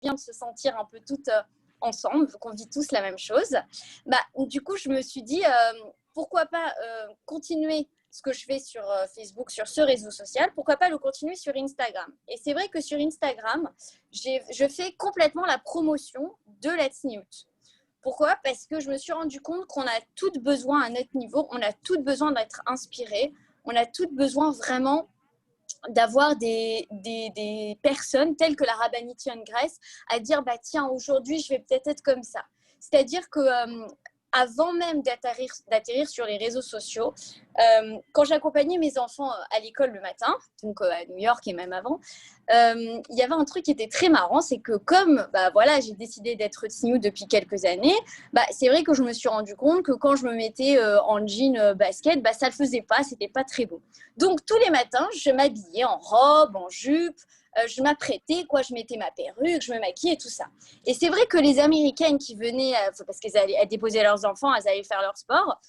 bien de se sentir un peu toutes ensemble, qu'on vit tous la même chose. Du coup, je me suis dit, pourquoi pas continuer ce que je fais sur Facebook, sur ce réseau social, pourquoi pas le continuer sur Instagram. Et c'est vrai que sur Instagram, je fais complètement la promotion de Let's Newt. Pourquoi? Parce que je me suis rendu compte qu'on a toutes besoin à notre niveau, on a toutes besoin d'être inspirées, on a toutes besoin vraiment d'avoir des personnes telles que la Rabbanit Yon Grace à dire tiens, aujourd'hui je vais peut-être être comme ça. C'est-à-dire que avant même d'atterrir sur les réseaux sociaux, quand j'accompagnais mes enfants à l'école le matin, donc à New York et même avant, il y avait un truc qui était très marrant, c'est que comme j'ai décidé d'être tsniout depuis quelques années, c'est vrai que je me suis rendu compte que quand je me mettais en jean basket, ça ne le faisait pas, c'était pas très beau. Donc tous les matins, je m'habillais en robe, en jupe, je m'apprêtais, je mettais ma perruque, je me maquillais, tout ça. Et c'est vrai que les Américaines qui venaient, parce qu'elles allaient déposer leurs enfants, elles allaient faire leur sport,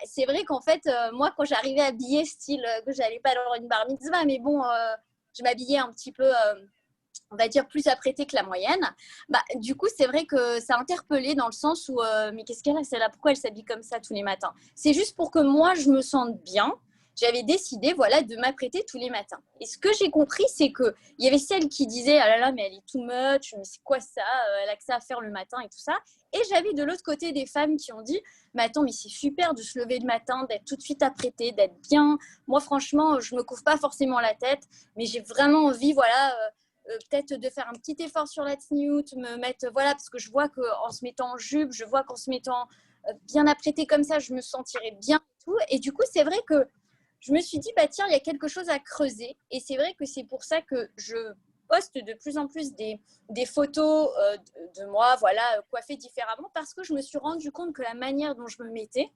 c'est vrai qu'en fait, moi, quand j'arrivais habillée style que j'allais pas dans une bar mitzvah, mais bon, je m'habillais un petit peu, on va dire, plus apprêtée que la moyenne. Du coup, c'est vrai que ça a interpellé dans le sens où, mais qu'est-ce qu'elle a, celle-là? Pourquoi elle s'habille comme ça tous les matins? C'est juste pour que moi, je me sente bien. J'avais décidé de m'apprêter tous les matins. Et ce que j'ai compris, c'est qu'il y avait celle qui disait « Ah là là, mais elle est too much, mais c'est quoi ça? Elle a que ça à faire le matin et tout ça. » Et j'avais de l'autre côté des femmes qui ont dit « Mais attends, mais c'est super de se lever le matin, d'être tout de suite apprêtée, d'être bien. Moi, franchement, je ne me couvre pas forcément la tête, mais j'ai vraiment envie, peut-être de faire un petit effort sur la tsniout, me mettre, parce que je vois qu'en se mettant en jupe, je vois qu'en se mettant bien apprêtée comme ça, je me sentirais bien et tout. Et du coup, c'est vrai que je me suis dit, tiens, il y a quelque chose à creuser. Et c'est vrai que c'est pour ça que je poste de plus en plus des photos de moi, coiffée différemment, parce que je me suis rendu compte que la manière dont je me mettais,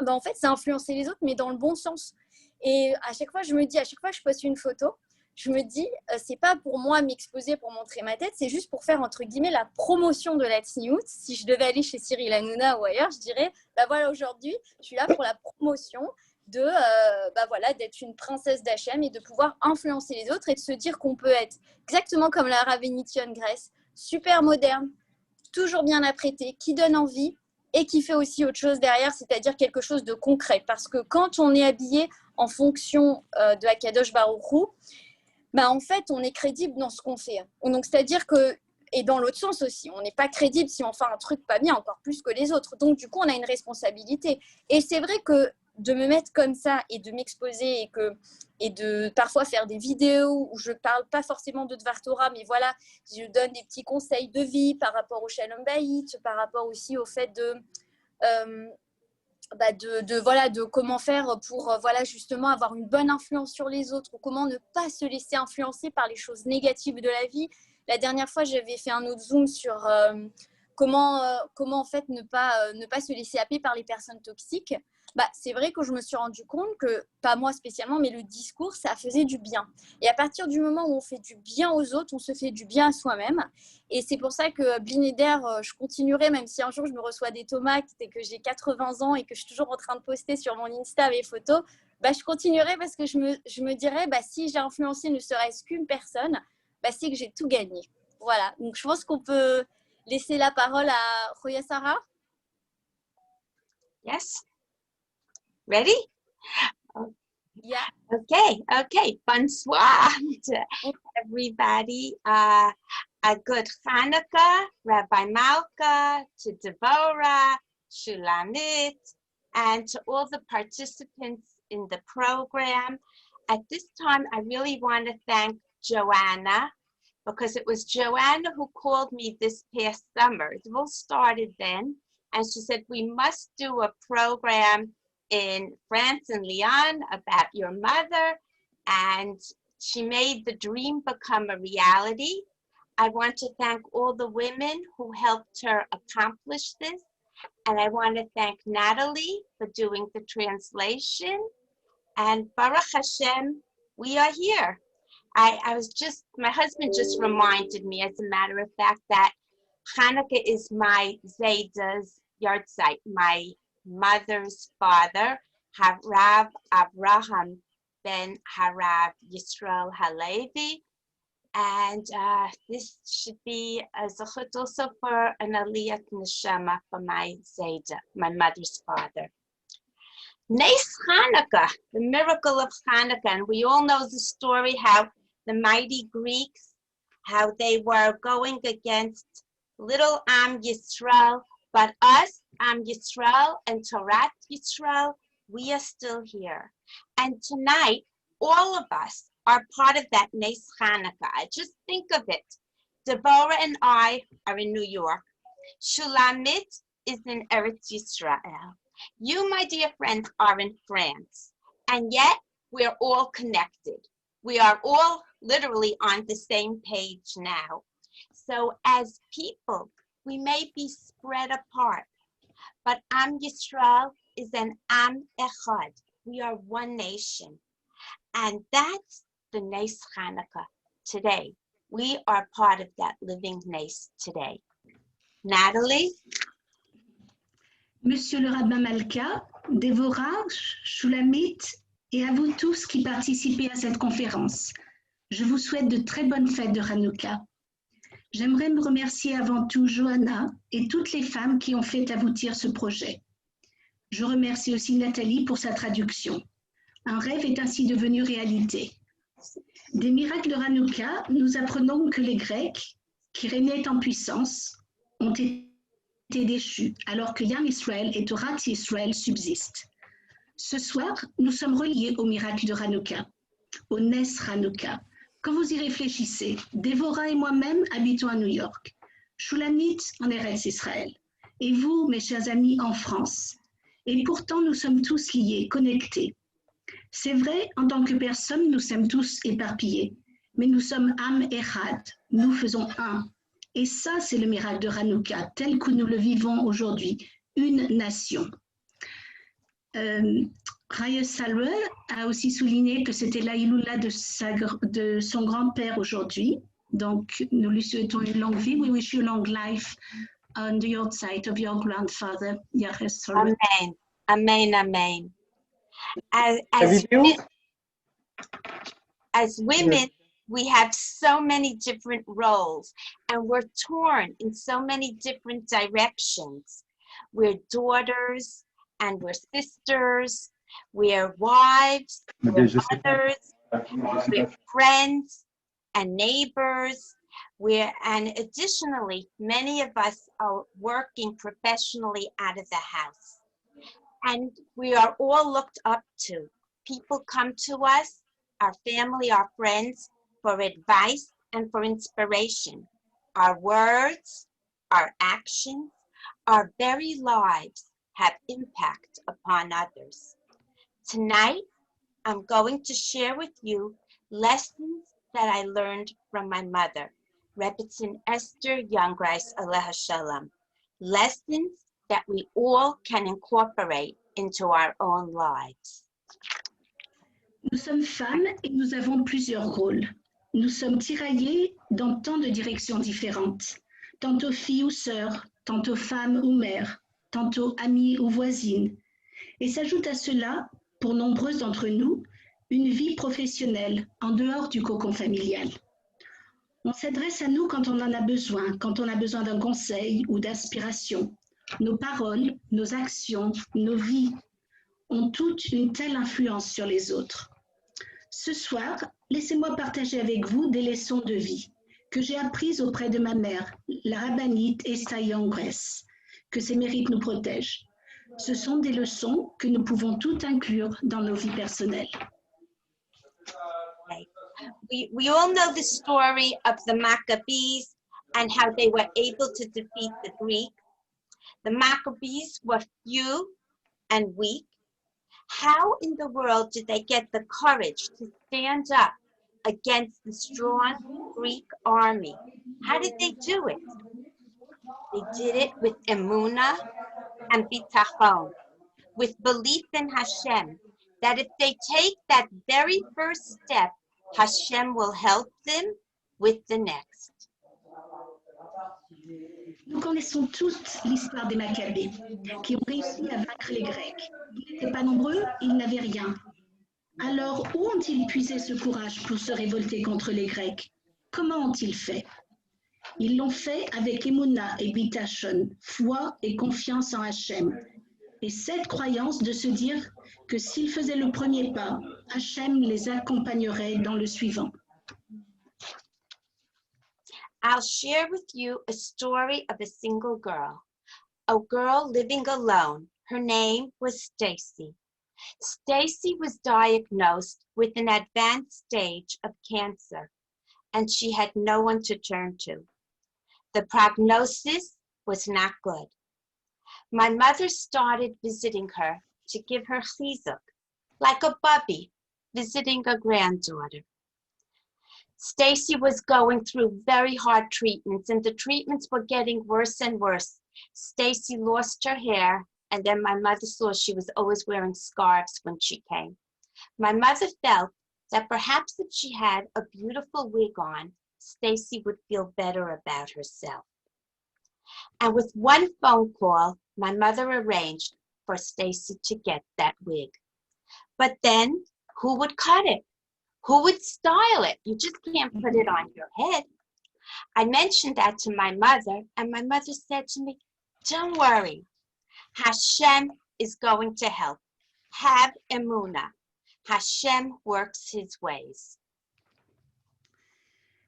en fait, ça influençait les autres, mais dans le bon sens. Et à chaque fois que je poste une photo, je me dis, c'est pas pour moi m'exposer pour montrer ma tête, c'est juste pour faire, entre guillemets, la promotion de la tsniout. Si je devais aller chez Cyril Hanouna ou ailleurs, je dirais, aujourd'hui, je suis là pour la promotion de, d'être une princesse d'Hachem et de pouvoir influencer les autres et de se dire qu'on peut être exactement comme la Rabbanit Yon Grace, super moderne, toujours bien apprêtée, qui donne envie et qui fait aussi autre chose derrière, c'est-à-dire quelque chose de concret. Parce que quand on est habillé en fonction de Akadosh Baruch Hu, en fait, on est crédible dans ce qu'on fait. Donc, c'est-à-dire que, et dans l'autre sens aussi, on n'est pas crédible si on fait un truc pas bien, encore plus que les autres. Donc, du coup, on a une responsabilité. Et c'est vrai que de me mettre comme ça et de m'exposer et de parfois faire des vidéos où je ne parle pas forcément de Dvar Torah, mais je donne des petits conseils de vie par rapport au Shalom Bayit, par rapport aussi au fait de comment faire pour justement avoir une bonne influence sur les autres, ou comment ne pas se laisser influencer par les choses négatives de la vie. La dernière fois, j'avais fait un autre zoom sur comment en fait ne pas se laisser happer par les personnes toxiques. C'est vrai que je me suis rendu compte que, pas moi spécialement, mais le discours, ça faisait du bien. Et à partir du moment où on fait du bien aux autres, on se fait du bien à soi-même. Et c'est pour ça que Blinéder, je continuerai, même si un jour je me reçois des tomates et que j'ai 80 ans et que je suis toujours en train de poster sur mon Insta mes photos, je continuerai parce que je me dirais, si j'ai influencé ne serait-ce qu'une personne, c'est que j'ai tout gagné. Voilà, donc je pense qu'on peut laisser la parole à Roya Sarah. Yes. Ready? Yeah. Okay. Bonsoir to everybody. A good Hanukkah, Rabbi Malka, to Devorah, Shulamit, and to all the participants in the program. At this time, I really want to thank Joanna, because it was Joanna who called me this past summer. It all started then, and she said, we must do a program in France and Lyon about your mother, and she made the dream become a reality. I want to thank all the women who helped her accomplish this, and I want to thank Natalie for doing the translation, and Baruch Hashem, we are here. My husband just reminded me, as a matter of fact, that Hanukkah is my Zayda's yahrzeit, my mother's father, Harav Abraham ben Harav Yisrael Halevi, And this should be a zechut also for an aliyah neshama for my Zayda, my mother's father. Nes Hanukkah, the miracle of Hanukkah. And we all know the story how the mighty Greeks, how they were going against little Am Yisrael, but us, Am Yisrael and Torah Yisrael, we are still here. And tonight, all of us are part of that Nes Hanukkah. Just think of it. Deborah and I are in New York. Shulamit is in Eretz Yisrael. You, my dear friends, are in France. And yet, we're all connected. We are all literally on the same page now. So as people, we may be spread apart, but Am Yisrael is an Am Echad. We are one nation. And that's the Nes Hanukkah today. We are part of that living Nes today. Natalie? Monsieur le rabbin Malka, Dévorah, Shulamit et à vous tous qui participez à cette conférence. Je vous souhaite de très bonnes fêtes de Hanouka. J'aimerais me remercier avant tout Johanna et toutes les femmes qui ont fait aboutir ce projet. Je remercie aussi Nathalie pour sa traduction. Un rêve est ainsi devenu réalité. Des miracles de Hanouka, nous apprenons que les Grecs, qui régnaient en puissance, ont été déchus, alors que Yam Israël et Torah Israël subsistent. Ce soir, nous sommes reliés au miracle de Hanouka, au Nes Hanouka. Quand vous y réfléchissez, Dévorah et moi-même habitons à New York, Shulamit en Eretz Israël, et vous, mes chers amis, en France. Et pourtant, nous sommes tous liés, connectés. C'est vrai, en tant que personne, nous sommes tous éparpillés, mais nous sommes Am Echad, nous faisons un. Et ça, c'est le miracle de Hanouka, tel que nous le vivons aujourd'hui, une nation. Raya Salwe a aussi souligné que c'était l'Aïloula de son grand-père aujourd'hui. Donc, nous lui souhaitons une longue vie. We wish you long life on the outside of your grandfather. Amen. Amen. Amen. As women, we have so many different roles and we're torn in so many different directions. We're daughters and we're sisters, we're wives, we're mothers, we're friends and neighbors. And additionally, many of us are working professionally out of the house. And we are all looked up to. People come to us, our family, our friends, for advice and for inspiration. Our words, our actions, our very lives have impact upon others. Tonight, I'm going to share with you lessons that I learned from my mother, Rebbetzin Esther Youngrice Aleha Shalom. Lessons that we all can incorporate into our own lives. Nous sommes femmes et nous avons plusieurs rôles. Nous sommes tiraillées dans tant de directions différentes, tantôt filles ou sœurs, tantôt femmes ou mères, tantôt amies ou voisines. Et s'ajoute à cela, pour nombreuses d'entre nous, une vie professionnelle en dehors du cocon familial. On s'adresse à nous quand on en a besoin d'un conseil ou d'inspiration. Nos paroles, nos actions, nos vies ont toutes une telle influence sur les autres. Ce soir, laissez-moi partager avec vous des leçons de vie que j'ai apprises auprès de ma mère, la rabbinite Esther Youngrice, que ses mérites nous protègent. Ce sont des leçons que nous pouvons toutes inclure dans nos vies personnelles. We all know the story of the Maccabees and how they were able to defeat the Greeks. The Maccabees were few and weak. How in the world did they get the courage to stand up against the strong Greek army? How did they do it? They did it with emunah and bitachon, with belief in Hashem, that if they take that very first step, Hashem will help them with the next. Nous connaissons tous l'histoire des Maccabées, qui ont réussi à vaincre les Grecs. Ils n'étaient pas nombreux, ils n'avaient rien. Alors, où ont-ils puisé ce courage pour se révolter contre les Grecs? Comment ont-ils fait? Ils l'ont fait avec Emouna et Bitachon, foi et confiance en Hachem. Et cette croyance de se dire que s'ils faisaient le premier pas, Hachem les accompagnerait dans le suivant. I'll share with you a story of a single girl, a girl living alone. Her name was Stacy. Stacy was diagnosed with an advanced stage of cancer, and she had no one to turn to. The prognosis was not good. My mother started visiting her to give her chizuk, like a bubby visiting a granddaughter. Stacy was going through very hard treatments, and the treatments were getting worse and worse. Stacy lost her hair, and then my mother saw she was always wearing scarves when she came. My mother felt that perhaps if she had a beautiful wig on, Stacy would feel better about herself. And with one phone call, my mother arranged for Stacy to get that wig. But then, who would cut it? Who would style it? You just can't put it on your head. I mentioned that to my mother, and my mother said to me, don't worry, Hashem is going to help. Have emunah. Hashem works his ways.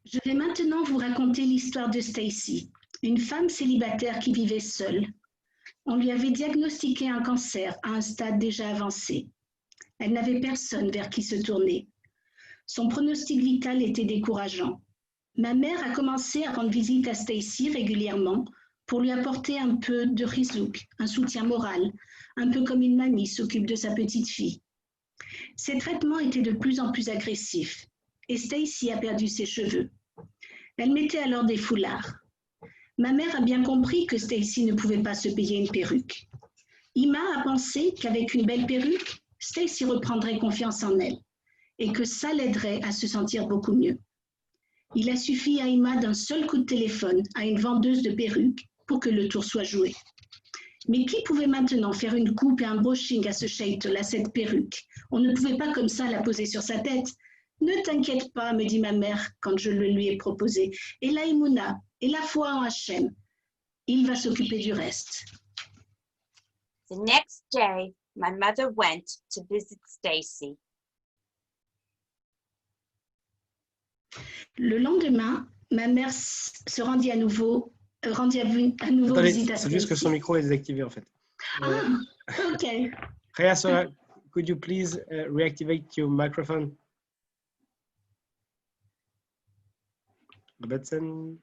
Je vais maintenant vous raconter l'histoire de Stacy, une femme célibataire qui vivait seule. On lui avait diagnostiqué un cancer à un stade déjà avancé. Elle n'avait personne vers qui se tourner. Son pronostic vital était décourageant. Ma mère a commencé à rendre visite à Stacy régulièrement pour lui apporter un peu de rizouk, un soutien moral, un peu comme une mamie s'occupe de sa petite fille. Ses traitements étaient de plus en plus agressifs et Stacy a perdu ses cheveux. Elle mettait alors des foulards. Ma mère a bien compris que Stacy ne pouvait pas se payer une perruque. Ima a pensé qu'avec une belle perruque, Stacy reprendrait confiance en elle et que ça l'aiderait à se sentir beaucoup mieux. Il a suffi à Ima d'un seul coup de téléphone à une vendeuse de perruques pour que le tour soit joué. Mais qui pouvait maintenant faire une coupe et un brushing à ce shaitel, à cette perruque? On ne pouvait pas comme ça la poser sur sa tête. Ne t'inquiète pas, me dit ma mère quand je le lui ai proposé. Et la Emouna, et la foi en Hachem. Il va s'occuper du reste. The next day, my mother went to visit Stacy. Le lendemain, ma mère se rendit à nouveau Attendez, visite à c'est juste que son micro est désactivé en fait. Ah, ok. Rhea Sora, could you please reactivate your microphone? Robertson.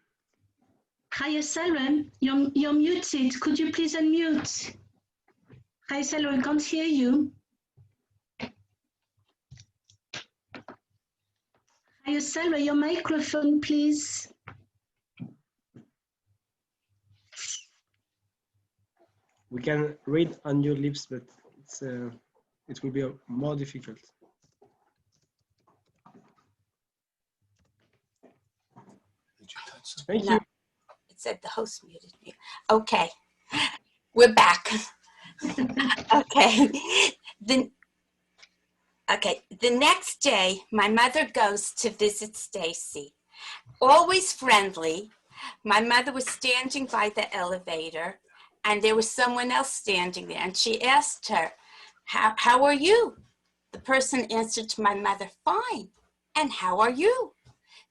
Chaya Salwan, you're muted. Could you please unmute? Chaya Salwan, can't hear you. Chaya Salwan, your microphone, please. We can read on your lips, but it will be more difficult. Thank you. It said the host muted me. Okay, we're back. Okay. The next day, my mother goes to visit Stacy. Always friendly, my mother was standing by the elevator, and there was someone else standing there, and she asked her, how are you? The person answered to my mother, fine, and how are you?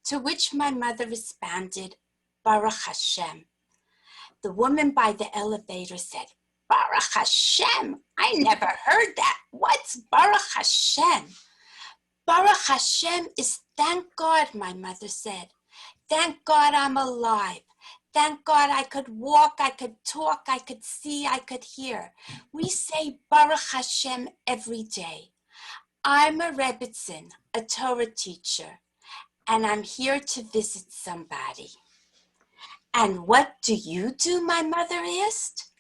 To which my mother responded, Baruch Hashem. The woman by the elevator said, Baruch Hashem, I never heard that. What's Baruch Hashem? Baruch Hashem is thank God, my mother said. Thank God I'm alive. Thank God I could walk, I could talk, I could see, I could hear. We say Baruch Hashem every day. I'm a Rebbitzin, a Torah teacher, and I'm here to visit somebody. And what do you do, my mother asked?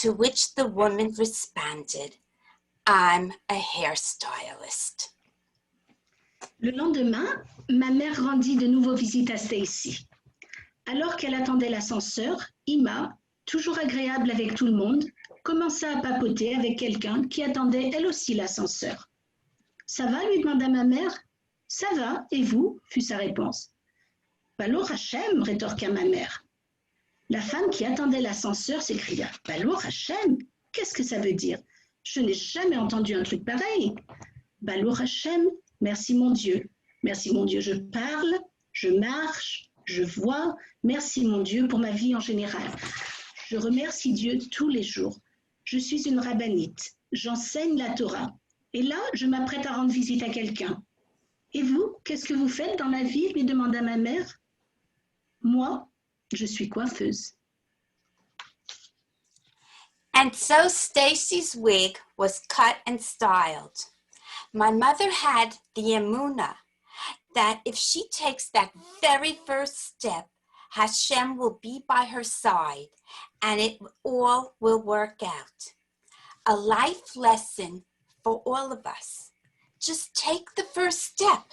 To which the woman responded, I'm a hairstylist. Le lendemain, ma mère rendit de nouveau visite à Stacy. Alors qu'elle attendait l'ascenseur, Ima, toujours agréable avec tout le monde, commença à papoter avec quelqu'un qui attendait elle aussi l'ascenseur. « Ça va ?» lui demanda ma mère. « Ça va, et vous ?» fut sa réponse. Balour Hachem, rétorqua ma mère. La femme qui attendait l'ascenseur s'écria. Balour Hachem, qu'est-ce que ça veut dire? Je n'ai jamais entendu un truc pareil. Balour Hachem, merci mon Dieu. Merci mon Dieu, je parle, je marche, je vois. Merci mon Dieu pour ma vie en général. Je remercie Dieu tous les jours. Je suis une rabbinite. J'enseigne la Torah. Et là, je m'apprête à rendre visite à quelqu'un. Et vous, qu'est-ce que vous faites dans la vie? Lui demanda ma mère. Moi, je suis coiffeuse. And so Stacy's wig was cut and styled. My mother had the emunah that if she takes that very first step, Hashem will be by her side and it all will work out. A life lesson for all of us. Just take the first step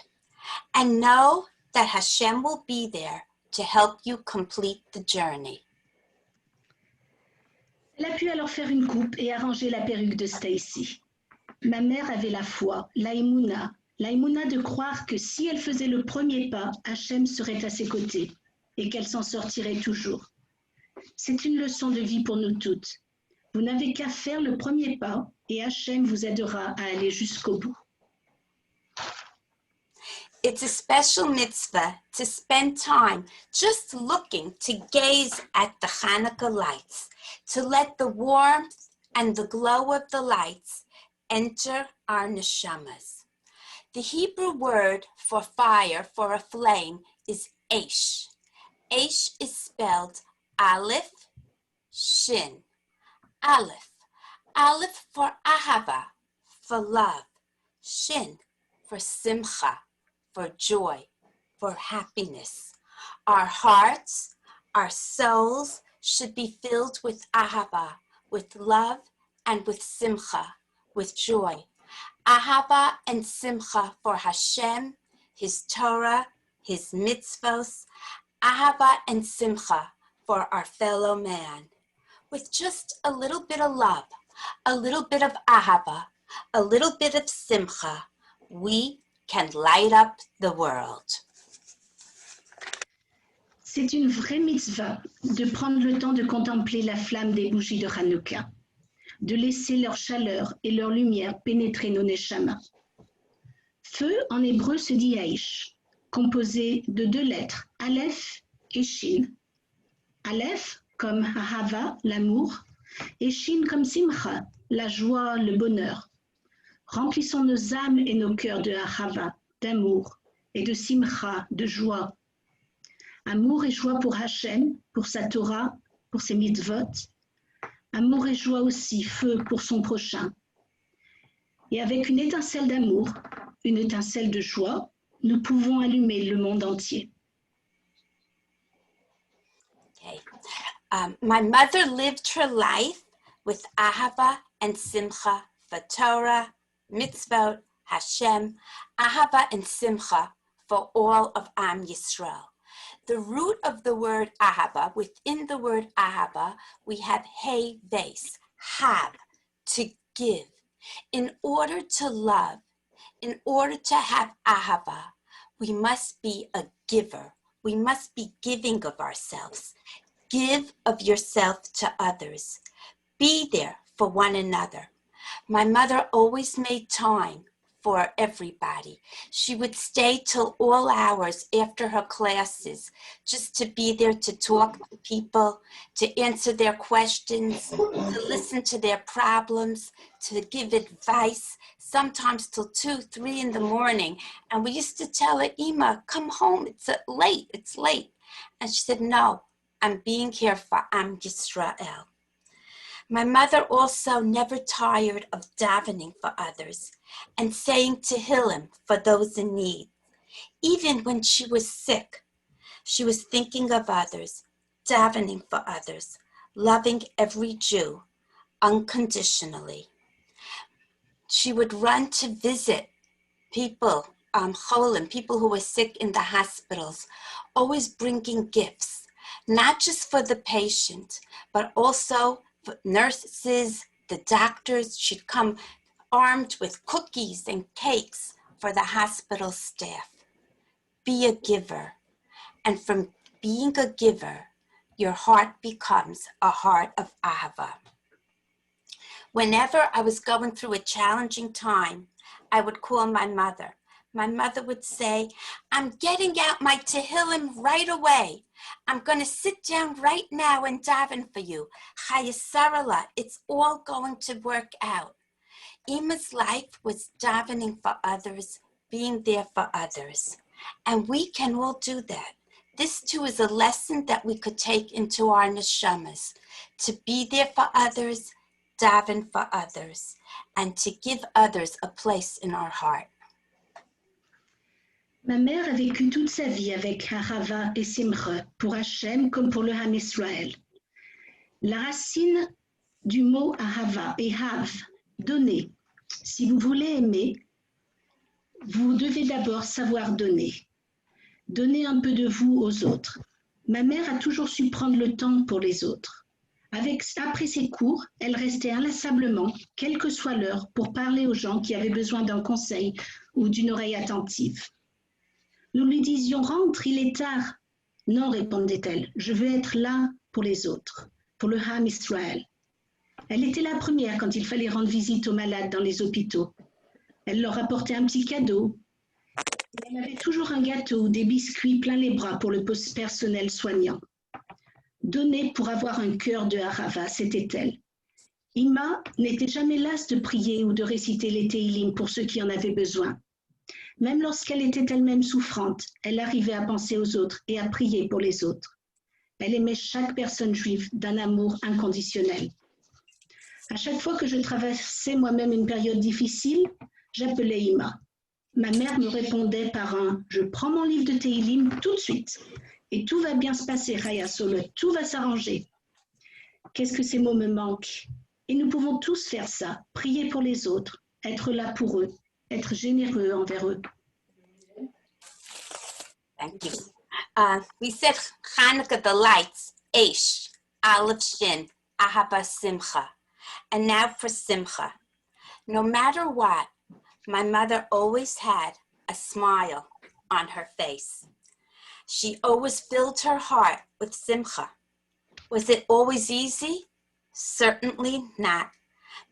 and know that Hashem will be there to help you complete the journey. Elle a pu alors faire une coupe et arranger la perruque de Stacy. Ma mère avait la foi, la émouna de croire que si elle faisait le premier pas, Hachem serait à ses côtés et qu'elle s'en sortirait toujours. C'est une leçon de vie pour nous toutes. Vous n'avez qu'à faire le premier pas et Hachem vous aidera à aller jusqu'au bout. It's a special mitzvah to spend time just looking to gaze at the Hanukkah lights, to let the warmth and the glow of the lights enter our neshamas. The Hebrew word for fire, for a flame, is Aish. Aish is spelled Aleph, Shin. Aleph. Aleph for Ahava, for love. Shin for Simcha, for joy, for happiness. Our hearts, our souls should be filled with Ahava, with love and with Simcha, with joy. Ahava and Simcha for Hashem, His Torah, His mitzvos. Ahava and Simcha for our fellow man. With just a little bit of love, a little bit of Ahava, a little bit of Simcha, we can light up the world. C'est une vraie mitzvah de prendre le temps de contempler la flamme des bougies de Hanouka, de laisser leur chaleur et leur lumière pénétrer nos neshamas. Feu en hébreu se dit Aish, composé de deux lettres, Aleph et Shin. Aleph comme Ahava, l'amour, et Shin comme Simcha, la joie, le bonheur. Remplissons nos âmes et nos cœurs de Ahava, d'amour, et de Simcha, de joie. Amour et joie pour Hachem, pour sa Torah, pour ses mitzvot. Amour et joie aussi, feu pour son prochain. Et avec une étincelle d'amour, une étincelle de joie, nous pouvons allumer le monde entier. Okay. My mother lived her life with Ahava and Simcha for Torah, mitzvot, Hashem, Ahava and Simcha for all of Am Yisrael. The root of the word Ahava, within the word Ahava, we have Hey base, have, to give. In order to love, in order to have Ahava, we must be a giver. We must be giving of ourselves. Give of yourself to others. Be there for one another. My mother always made time for everybody. She would stay till all hours after her classes just to be there to talk to people, to answer their questions, to listen to their problems, to give advice, sometimes till 2, 3 in the morning. And we used to tell her, Ima, come home, it's late. And she said, no, I'm being here for Am Yisrael. My mother also never tired of davening for others and saying Tehillim for those in need. Even when she was sick, she was thinking of others, davening for others, loving every Jew unconditionally. She would run to visit people, cholim, people who were sick in the hospitals, always bringing gifts, not just for the patient, but also nurses, the doctors. She'd come armed with cookies and cakes for the hospital staff. Be a giver And from being a giver, your heart becomes a heart of ahava. Whenever I was going through a challenging time, I would call my mother. My mother would say, I'm getting out my Tehillim right away. I'm going to sit down right now and daven for you. Chayesarala, it's all going to work out. Ima's life was davening for others, being there for others. And we can all do that. This too is a lesson that we could take into our neshamas, to be there for others, daven for others, and to give others a place in our heart. Ma mère a vécu toute sa vie avec Ahava et Simcha, pour Hachem comme pour le Ham Israël. La racine du mot Ahava est Hav, donner. Si vous voulez aimer, vous devez d'abord savoir donner. Donner un peu de vous aux autres. Ma mère a toujours su prendre le temps pour les autres. Après ses cours, elle restait inlassablement, quelle que soit l'heure, pour parler aux gens qui avaient besoin d'un conseil ou d'une oreille attentive. Nous lui disions « Rentre, il est tard ». « Non », répondait-elle, « je veux être là pour les autres, pour le Ham Israël ». Elle était la première quand il fallait rendre visite aux malades dans les hôpitaux. Elle leur apportait un petit cadeau. Elle avait toujours un gâteau ou des biscuits plein les bras pour le personnel soignant. Donner pour avoir un cœur de Ahava, c'était elle. Ima n'était jamais lasse de prier ou de réciter les Tehillim pour ceux qui en avaient besoin. Même lorsqu'elle était elle-même souffrante, elle arrivait à penser aux autres et à prier pour les autres. Elle aimait chaque personne juive d'un amour inconditionnel. À chaque fois que je traversais moi-même une période difficile, j'appelais Ima. Ma mère me répondait par un « je prends mon livre de Tehillim tout de suite et tout va bien se passer, Raya Solo, tout va s'arranger ». Qu'est-ce que ces mots me manquent? Et nous pouvons tous faire ça, prier pour les autres, être là pour eux, être généreux envers eux. Thank you. We said Hanukkah, the lights, Aish, Aleph Shin, Ahava Simcha. And now for Simcha. No matter what, my mother always had a smile on her face. She always filled her heart with Simcha. Was it always easy? Certainly not.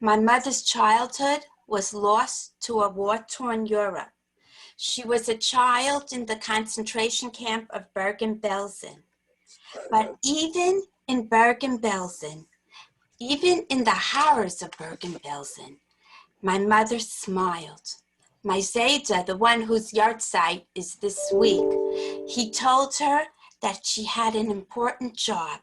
My mother's childhood was lost to a war-torn Europe. She was a child in the concentration camp of Bergen-Belsen. But even in Bergen-Belsen, even in the horrors of Bergen-Belsen, my mother smiled. My Zayda, the one whose yahrzeit is this week, he told her that she had an important job,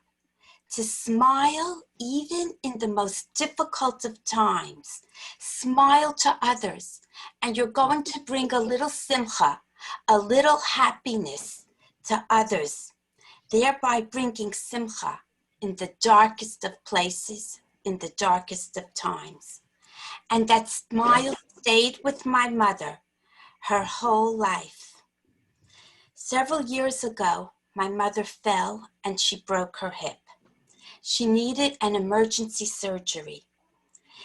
to smile even in the most difficult of times. Smile to others, and you're going to bring a little simcha, a little happiness to others, thereby bringing simcha in the darkest of places, in the darkest of times. And that smile stayed with my mother her whole life. Several years ago, my mother fell and she broke her hip. She needed an emergency surgery.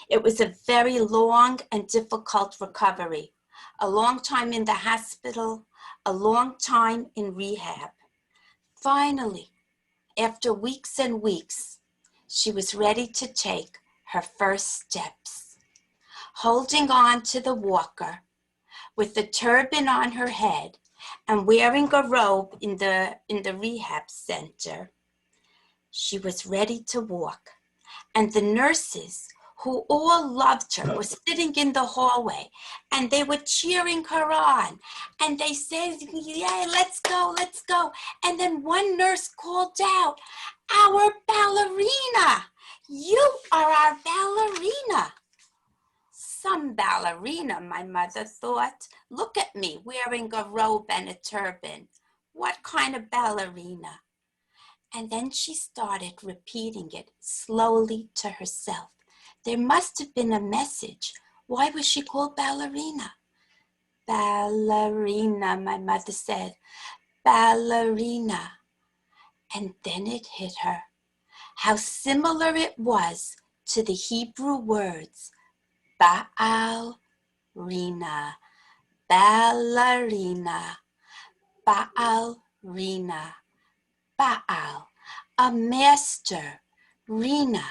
It was a very long and difficult recovery, a long time in the hospital, a long time in rehab. Finally, after weeks and weeks, she was ready to take her first steps. Holding on to the walker, with the turban on her head and wearing a robe in the rehab center, she was ready to walk. And the nurses, who all loved her, were sitting in the hallway and they were cheering her on. And they said, yeah, let's go, let's go. And then one nurse called out, our ballerina, you are our ballerina. Some ballerina, my mother thought. Look at me wearing a robe and a turban. What kind of ballerina? And then she started repeating it slowly to herself. There must have been a message. Why was she called ballerina? Ballerina, my mother said. Ballerina. And then it hit her. How similar it was to the Hebrew words Baal Rina, ballerina, Baal Rina, Baal, a master, Rina,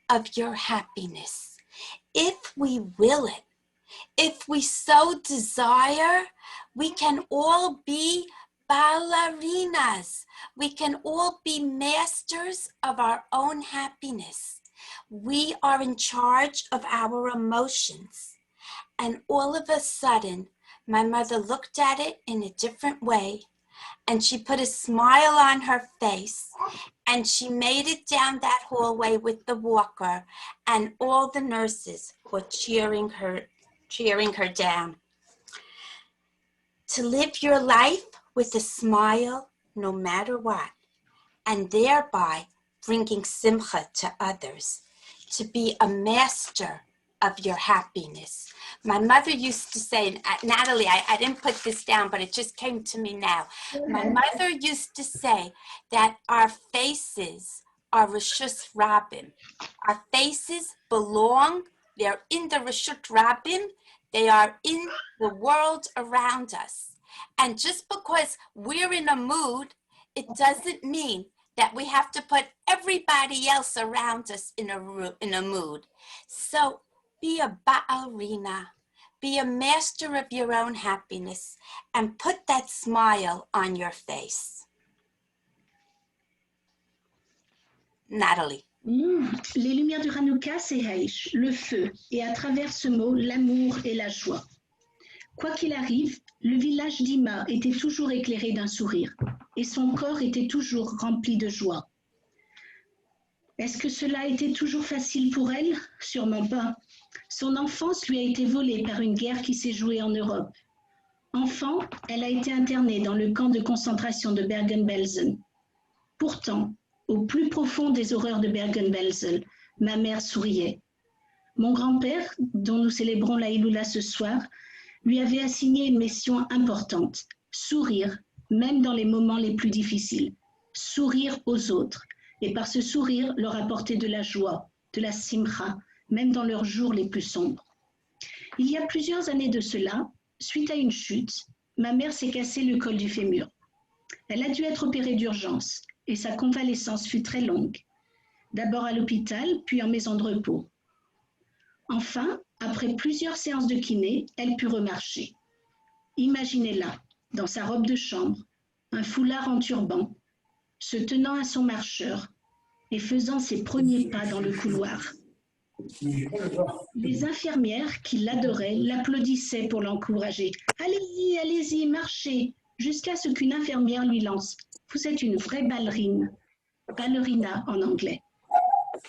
of your happiness. If we will it, if we so desire, we can all be ballerinas. We can all be masters of our own happiness. We are in charge of our emotions. And all of a sudden, my mother looked at it in a different way, and she put a smile on her face, and she made it down that hallway with the walker, and all the nurses were cheering her down. To live your life with a smile no matter what, and thereby bringing simcha to others, to be a master of your happiness. My mother used to say, Natalie, I didn't put this down, but it just came to me now. My mother used to say that our faces are Rishus Rabbim. Our faces belong, they're in the Rishut Rabbim, they are in the world around us. And just because we're in a mood, it doesn't mean that we have to put everybody else around us in a mood. So be a ba'alrina, be a master of your own happiness, and put that smile on your face. Natalie. Les lumières de Hanouka, c'est Heish, le feu, et à travers ce mot, l'amour et la joie. Quoi qu'il arrive, le village d'Ima était toujours éclairé d'un sourire, et son corps était toujours rempli de joie. Est-ce que cela a été toujours facile pour elle? Sûrement pas. Son enfance lui a été volée par une guerre qui s'est jouée en Europe. Enfant, elle a été internée dans le camp de concentration de Bergen-Belsen. Pourtant, au plus profond des horreurs de Bergen-Belsen, ma mère souriait. Mon grand-père, dont nous célébrons la Iloula ce soir, lui avait assigné une mission importante, sourire, même dans les moments les plus difficiles, sourire aux autres, et par ce sourire leur apporter de la joie, de la simcha, même dans leurs jours les plus sombres. Il y a plusieurs années de cela, suite à une chute, ma mère s'est cassé le col du fémur. Elle a dû être opérée d'urgence, et sa convalescence fut très longue, d'abord à l'hôpital, puis en maison de repos. Enfin, après plusieurs séances de kiné, elle put remarcher. Imaginez-la, dans sa robe de chambre, un foulard en turban, se tenant à son marcheur et faisant ses premiers pas dans le couloir. Les infirmières qui l'adoraient l'applaudissaient pour l'encourager. « Allez-y, allez-y, marchez !» jusqu'à ce qu'une infirmière lui lance « Vous êtes une vraie ballerine », ballerina en anglais.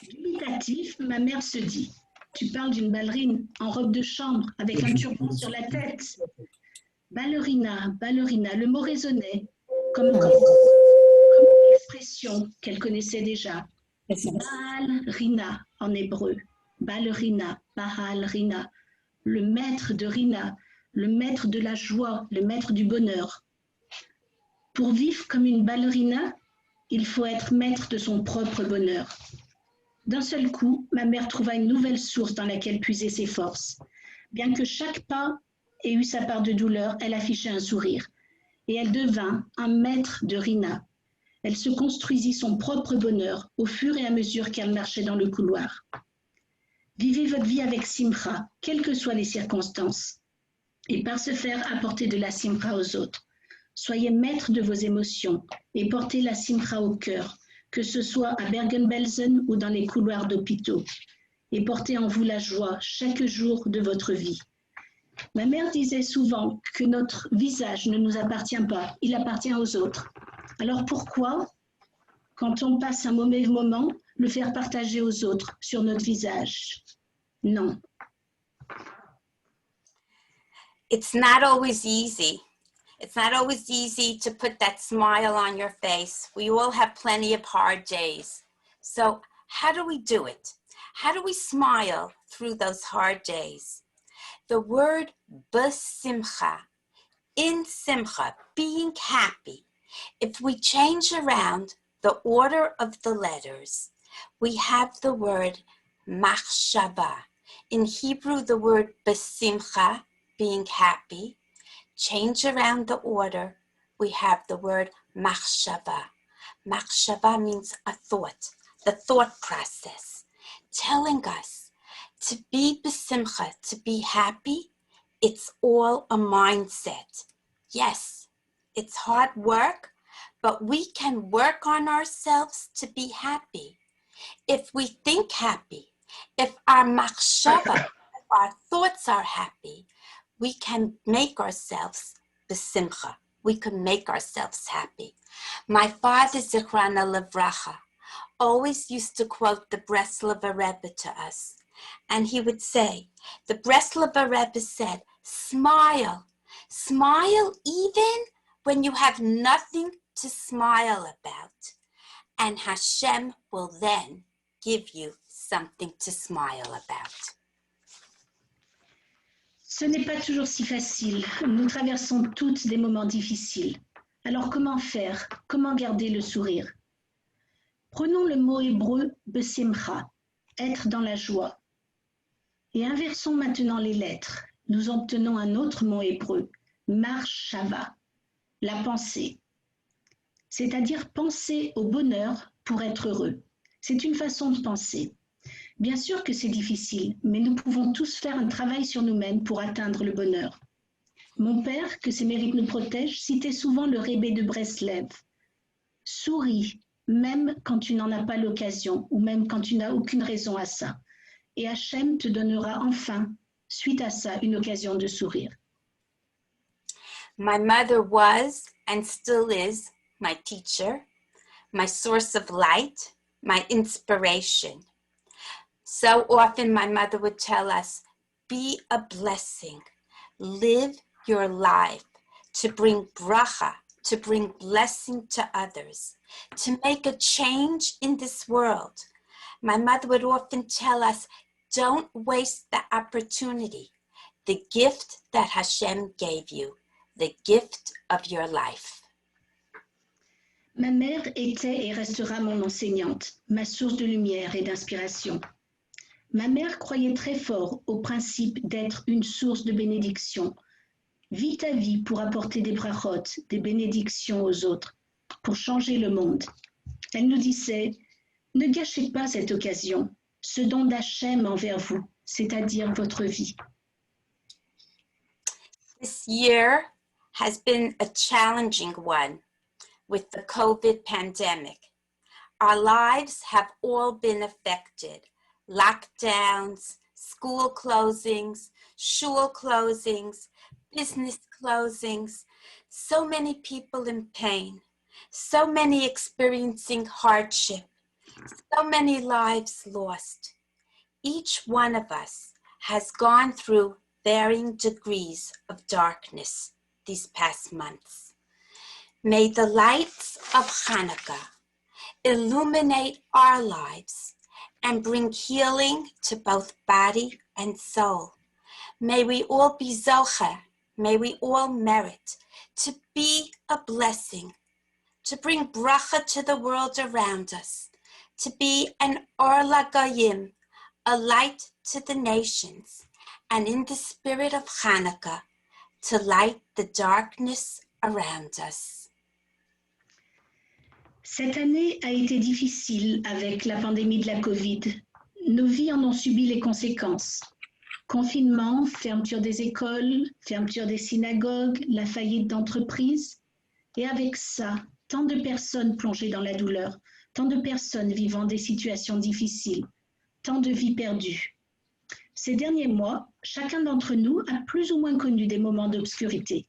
Dubitatif, ma mère se dit « Tu parles d'une ballerine en robe de chambre avec un turban sur la tête ». Ballerina, ballerina, le mot résonnait comme une expression qu'elle connaissait déjà. Baal-rina en hébreu. Ballerina, Bahal-rina, le maître de Rina, le maître de la joie, le maître du bonheur. Pour vivre comme une ballerina, il faut être maître de son propre bonheur. D'un seul coup, ma mère trouva une nouvelle source dans laquelle puiser ses forces. Bien que chaque pas ait eu sa part de douleur, elle affichait un sourire. Et elle devint un maître de Rina. Elle se construisit son propre bonheur au fur et à mesure qu'elle marchait dans le couloir. Vivez votre vie avec simcha, quelles que soient les circonstances. Et par ce faire, apportez de la simcha aux autres. Soyez maître de vos émotions et portez la simcha au cœur, que ce soit à Bergen-Belsen ou dans les couloirs d'hôpitaux. Et portez en vous la joie chaque jour de votre vie. Ma mère disait souvent que notre visage ne nous appartient pas, il appartient aux autres. Alors pourquoi, quand on passe un mauvais moment, le faire partager aux autres sur notre visage? Non. It's not always easy. It's not always easy to put that smile on your face. We all have plenty of hard days. So how do we do it? How do we smile through those hard days? The word b'simcha, in simcha, being happy. If we change around the order of the letters, we have the word machshava. In Hebrew, the word b'simcha, being happy. Change around the order, we have the word machshava. Machshava means a thought, the thought process, telling us to be besimcha, to be happy. It's all a mindset. Yes, it's hard work, but we can work on ourselves to be happy. If we think happy, if our machshava, if our thoughts are happy, we can make ourselves besimcha. We can make ourselves happy. My father, Zichrana Livracha, always used to quote the Breslover Rebbe to us. And he would say, the Breslover Rebbe said, smile. Smile even when you have nothing to smile about. And Hashem will then give you something to smile about. Ce n'est pas toujours si facile. Nous traversons toutes des moments difficiles. Alors comment faire? Comment garder le sourire? Prenons le mot hébreu besimcha, être dans la joie. Et inversons maintenant les lettres. Nous obtenons un autre mot hébreu, marshava, la pensée. C'est-à-dire penser au bonheur pour être heureux. C'est une façon de penser. Bien sûr que c'est difficile, mais nous pouvons tous faire un travail sur nous-mêmes pour atteindre le bonheur. Mon père, que ses mérites nous protègent, citait souvent le Rebbe de Breslev. Souris, même quand tu n'en as pas l'occasion, ou même quand tu n'as aucune raison à ça. Et Hachem te donnera enfin, suite à ça, une occasion de sourire. My mother was and still is my teacher, my source of light, my inspiration. So often my mother would tell us, be a blessing, live your life to bring bracha, to bring blessing to others, to make a change in this world. My mother would often tell us, don't waste the opportunity, the gift that Hashem gave you, the gift of your life. Ma mère était et restera mon enseignante, ma source de lumière et d'inspiration. Ma mère croyait très fort au principe d'être une source de bénédiction. Vis ta vie pour apporter des brachot, des bénédictions aux autres, pour changer le monde. Elle nous disait, ne gâchez pas cette occasion, ce don d'Hachem envers vous, c'est-à-dire votre vie. This year has been a challenging one with the COVID pandemic. Our lives have all been affected. Lockdowns, school closings, shul closings, business closings, so many people in pain, so many experiencing hardship, so many lives lost. Each one of us has gone through varying degrees of darkness these past months. May the lights of Hanukkah illuminate our lives and bring healing to both body and soul. May we all be zocher, may we all merit to be a blessing, to bring bracha to the world around us, to be an or lagayim, a light to the nations, and in the spirit of Hanukkah, to light the darkness around us. Cette année a été difficile avec la pandémie de la Covid. Nos vies en ont subi les conséquences. Confinement, fermeture des écoles, fermeture des synagogues, la faillite d'entreprises. Et avec ça, tant de personnes plongées dans la douleur, tant de personnes vivant des situations difficiles, tant de vies perdues. Ces derniers mois, chacun d'entre nous a plus ou moins connu des moments d'obscurité.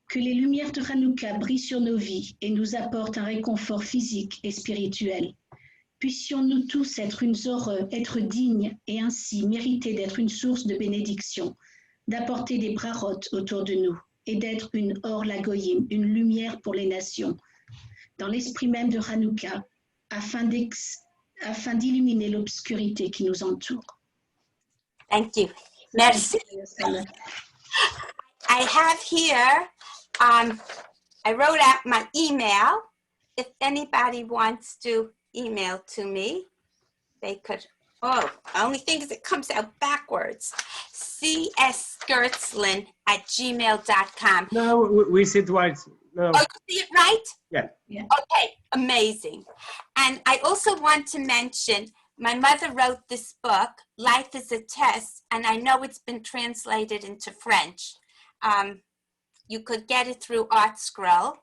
Que les lumières de Hanouka brillent sur nos vies et nous apportent un réconfort physique et spirituel. Puissions-nous tous être une zorre, être dignes et ainsi mériter d'être une source de bénédiction, d'apporter des brachot autour de nous et d'être une or lagoyim, une lumière pour les nations, dans l'esprit même de Hanouka, afin d'illuminer l'obscurité qui nous entoure. Thank you. Merci. I have here, I wrote out my email. If anybody wants to email to me, they could Oh, only thing is it comes out backwards. csgertzlin@gmail.com. No, we see it right. No. Oh, you see it right? Yeah. Yeah. Okay, amazing. And I also want to mention, my mother wrote this book, Life is a Test, and I know it's been translated into French. You could get it through ArtScroll.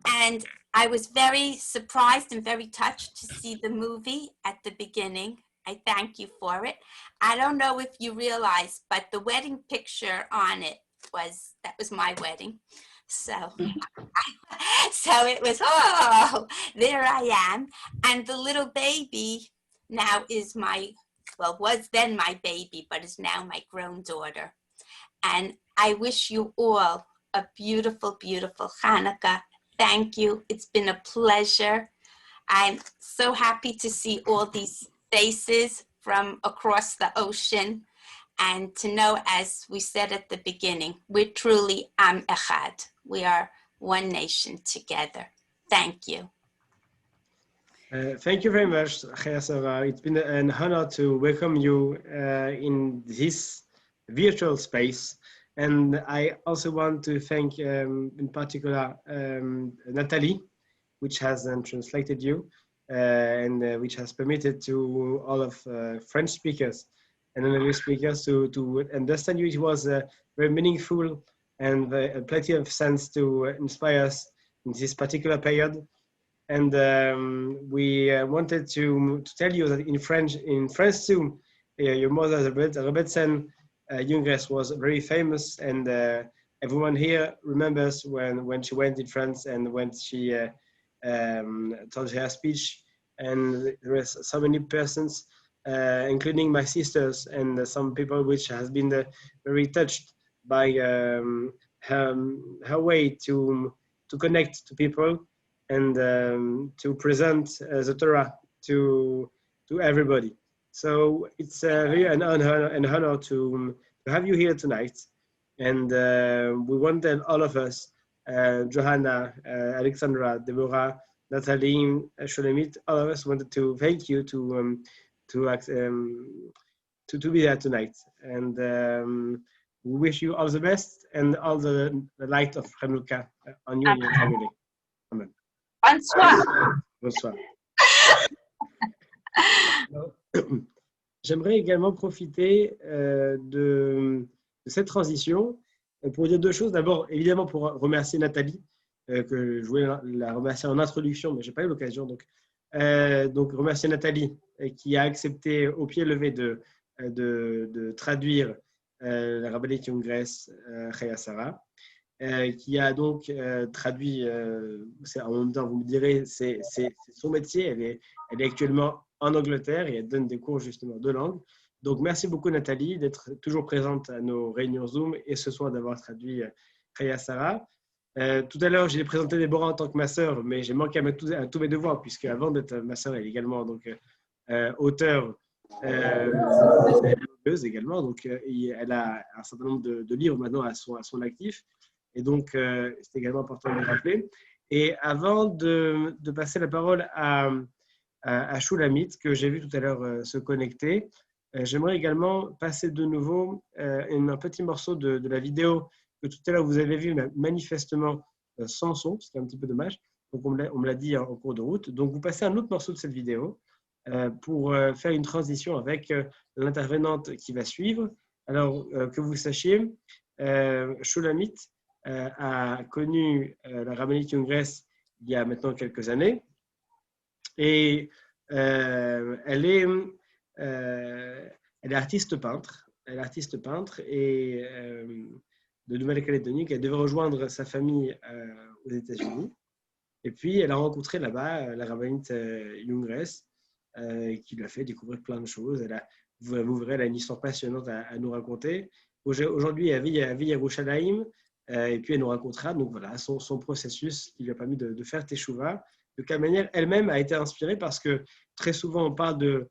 And I was very surprised and very touched to see the movie at the beginning. I thank you for it. I don't know if you realize, but the wedding picture on it that was my wedding. So, so it was, oh, there I am. And the little baby now is was then my baby, but is now my grown daughter. And I wish you all a beautiful, beautiful Hanukkah. Thank you. It's been a pleasure. I'm so happy to see all these faces from across the ocean, and to know, as we said at the beginning, we're truly Am Echad. We are one nation together. Thank you. Thank you very much, Chaya Sarah. It's been an honor to welcome you in this virtual space. And I also want to thank, in particular, Natalie, which has translated you and which has permitted to all of French speakers and English speakers to understand you. It was very meaningful and plenty of sense to inspire us in this particular period. And we wanted to tell you that in France too, your mother, Rebbetzin Jungress, was very famous, and everyone here remembers when she went in France and when she told her speech. And there were so many persons, including my sisters and some people, which has been very touched by her way to connect to people and to present the Torah to everybody. So it's really an honor to have you here tonight. And we wanted all of us, Johanna, Alexandra, Deborah, Natalie, Shulamit, all of us wanted to thank you to be there tonight. And we wish you all the best and all the light of Hanukkah on you and your family. Amen. Bonsoir. Bonsoir. J'aimerais également profiter de cette transition pour dire deux choses. D'abord, évidemment, pour remercier Nathalie, que je voulais la remercier en introduction, mais je n'ai pas eu l'occasion. Donc, remercier Nathalie qui a accepté au pied levé de traduire la rabbinite Jungress, Chaya Sarah, qui a donc traduit, en même temps, vous me direz, c'est son métier. Elle est actuellement en Angleterre et elle donne des cours justement de langue. Donc, merci beaucoup Nathalie d'être toujours présente à nos réunions Zoom et ce soir d'avoir traduit Chaya Sarah. Tout à l'heure, j'ai présenté Déborah en tant que ma sœur, mais j'ai manqué à tous mes devoirs, puisque avant d'être ma sœur, elle est également donc, auteure également. Donc, elle a un certain nombre de livres maintenant à son actif. Et donc, c'est également important de le rappeler. Et avant de passer la parole à Shulamit, que j'ai vu tout à l'heure se connecter, j'aimerais également passer de nouveau un petit morceau de la vidéo que tout à l'heure vous avez vu manifestement sans son, ce qui est un petit peu dommage. Donc on me l'a dit en cours de route. Donc vous passez un autre morceau de cette vidéo pour faire une transition avec l'intervenante qui va suivre. Alors que vous sachiez, Shulamit a connu la rabbinite Jungress il y a maintenant quelques années et elle est artiste peintre. Elle est artiste peintre et de Nouvelle-Calédonie, elle devait rejoindre sa famille aux États-Unis. Et puis, elle a rencontré là-bas la rabbinite Jungress, qui lui a fait découvrir plein de choses. Vous verrez, elle a une histoire passionnante à nous raconter. Aujourd'hui, elle vit à Yerushalayim, et puis elle nous racontera donc, voilà, son processus qui lui a permis de faire Teshuvah, de quelle manière elle-même a été inspirée, parce que très souvent, on parle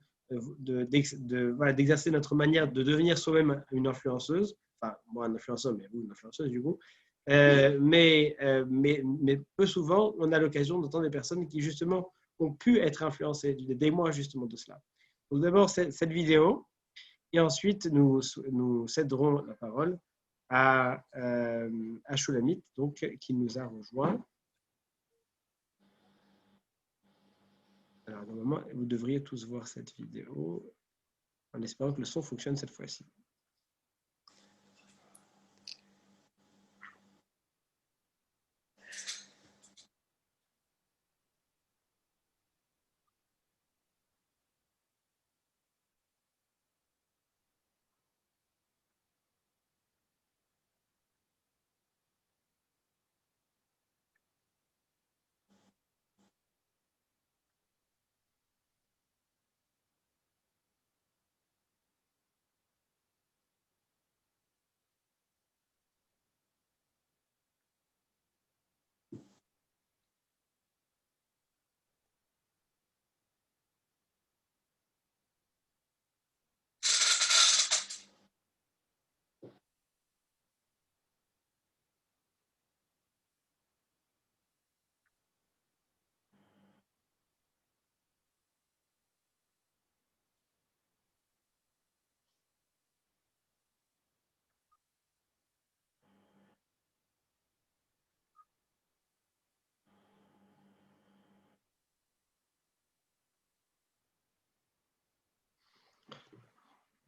d'exercer notre manière de devenir soi-même une influenceuse. Enfin, moi, un influenceur, mais vous, une influenceuse, du coup. Mais peu souvent, on a l'occasion d'entendre des personnes qui, justement, ont pu être influencées, des mois, justement, de cela. Donc d'abord cette vidéo, et ensuite nous céderons la parole à Shulamit, donc, qui nous a rejoint. Alors normalement, vous devriez tous voir cette vidéo, en espérant que le son fonctionne cette fois-ci.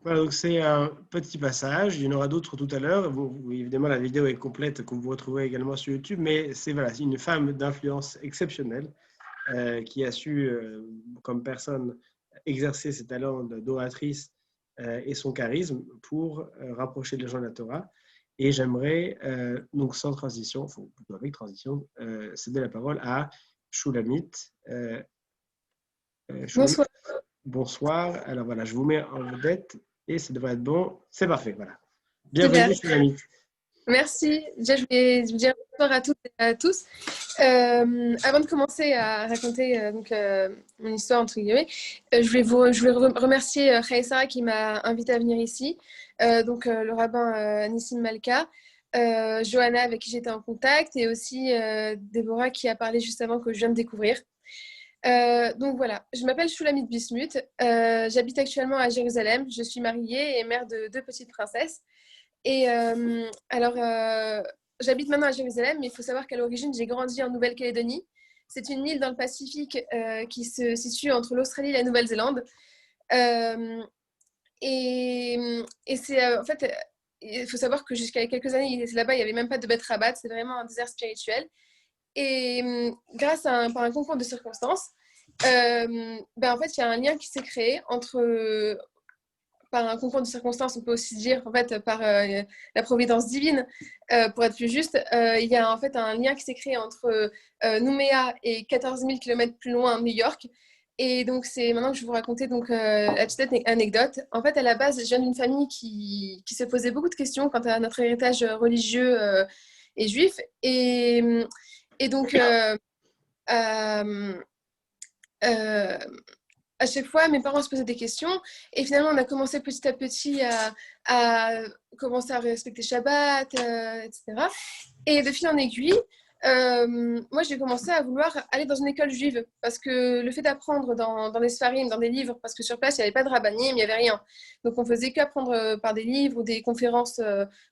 Voilà, donc c'est un petit passage. Il y en aura d'autres tout à l'heure. Évidemment, la vidéo est complète, que vous retrouverez également sur YouTube, mais c'est voilà, une femme d'influence exceptionnelle qui a su, comme personne, exercer ses talents d'oratrice et son charisme pour rapprocher les gens de la Torah. Et j'aimerais, donc sans transition, plutôt avec transition, céder la parole à Shulamit. Bonsoir. Bonsoir. Alors voilà, je vous mets en vedette et ça devrait être bon. C'est parfait, voilà. Bienvenue, Shulamit. Merci. Déjà, je voulais vous dire bonsoir à toutes et à tous. Avant de commencer à raconter mon histoire, entre guillemets, je voulais remercier Sarah qui m'a invité à venir ici, le rabbin Nissim Malka, Johanna avec qui j'étais en contact et aussi Déborah qui a parlé juste avant que je viens de découvrir. Donc voilà, je m'appelle Shulamit Bismuth, j'habite actuellement à Jérusalem, je suis mariée et mère de 2 petites princesses. Et j'habite maintenant à Jérusalem, mais il faut savoir qu'à l'origine, j'ai grandi en Nouvelle-Calédonie. C'est une île dans le Pacifique qui se situe entre l'Australie et la Nouvelle-Zélande. En fait, il faut savoir que jusqu'à quelques années là-bas, il n'y avait même pas de Beth Rabat, c'est vraiment un désert spirituel. Et grâce à par un concours de circonstances, en fait, il y a un lien qui s'est créé entre par un concours de circonstances, on peut aussi dire en fait par la providence divine, pour être plus juste, il y a en fait un lien qui s'est créé entre Nouméa et 14 000 km plus loin, New York. Et donc c'est maintenant que je vais vous raconter la petite anecdote. En fait, à la base, je viens d'une famille qui se posait beaucoup de questions quant à notre héritage religieux et juif. Et donc à chaque fois, mes parents se posaient des questions et finalement, on a commencé petit à petit à commencer à respecter Shabbat, etc. Et de fil en aiguille, moi, j'ai commencé à vouloir aller dans une école juive parce que le fait d'apprendre dans des sfarim, dans des livres, parce que sur place, il n'y avait pas de rabbanim, il n'y avait rien. Donc, on faisait qu'apprendre par des livres ou des conférences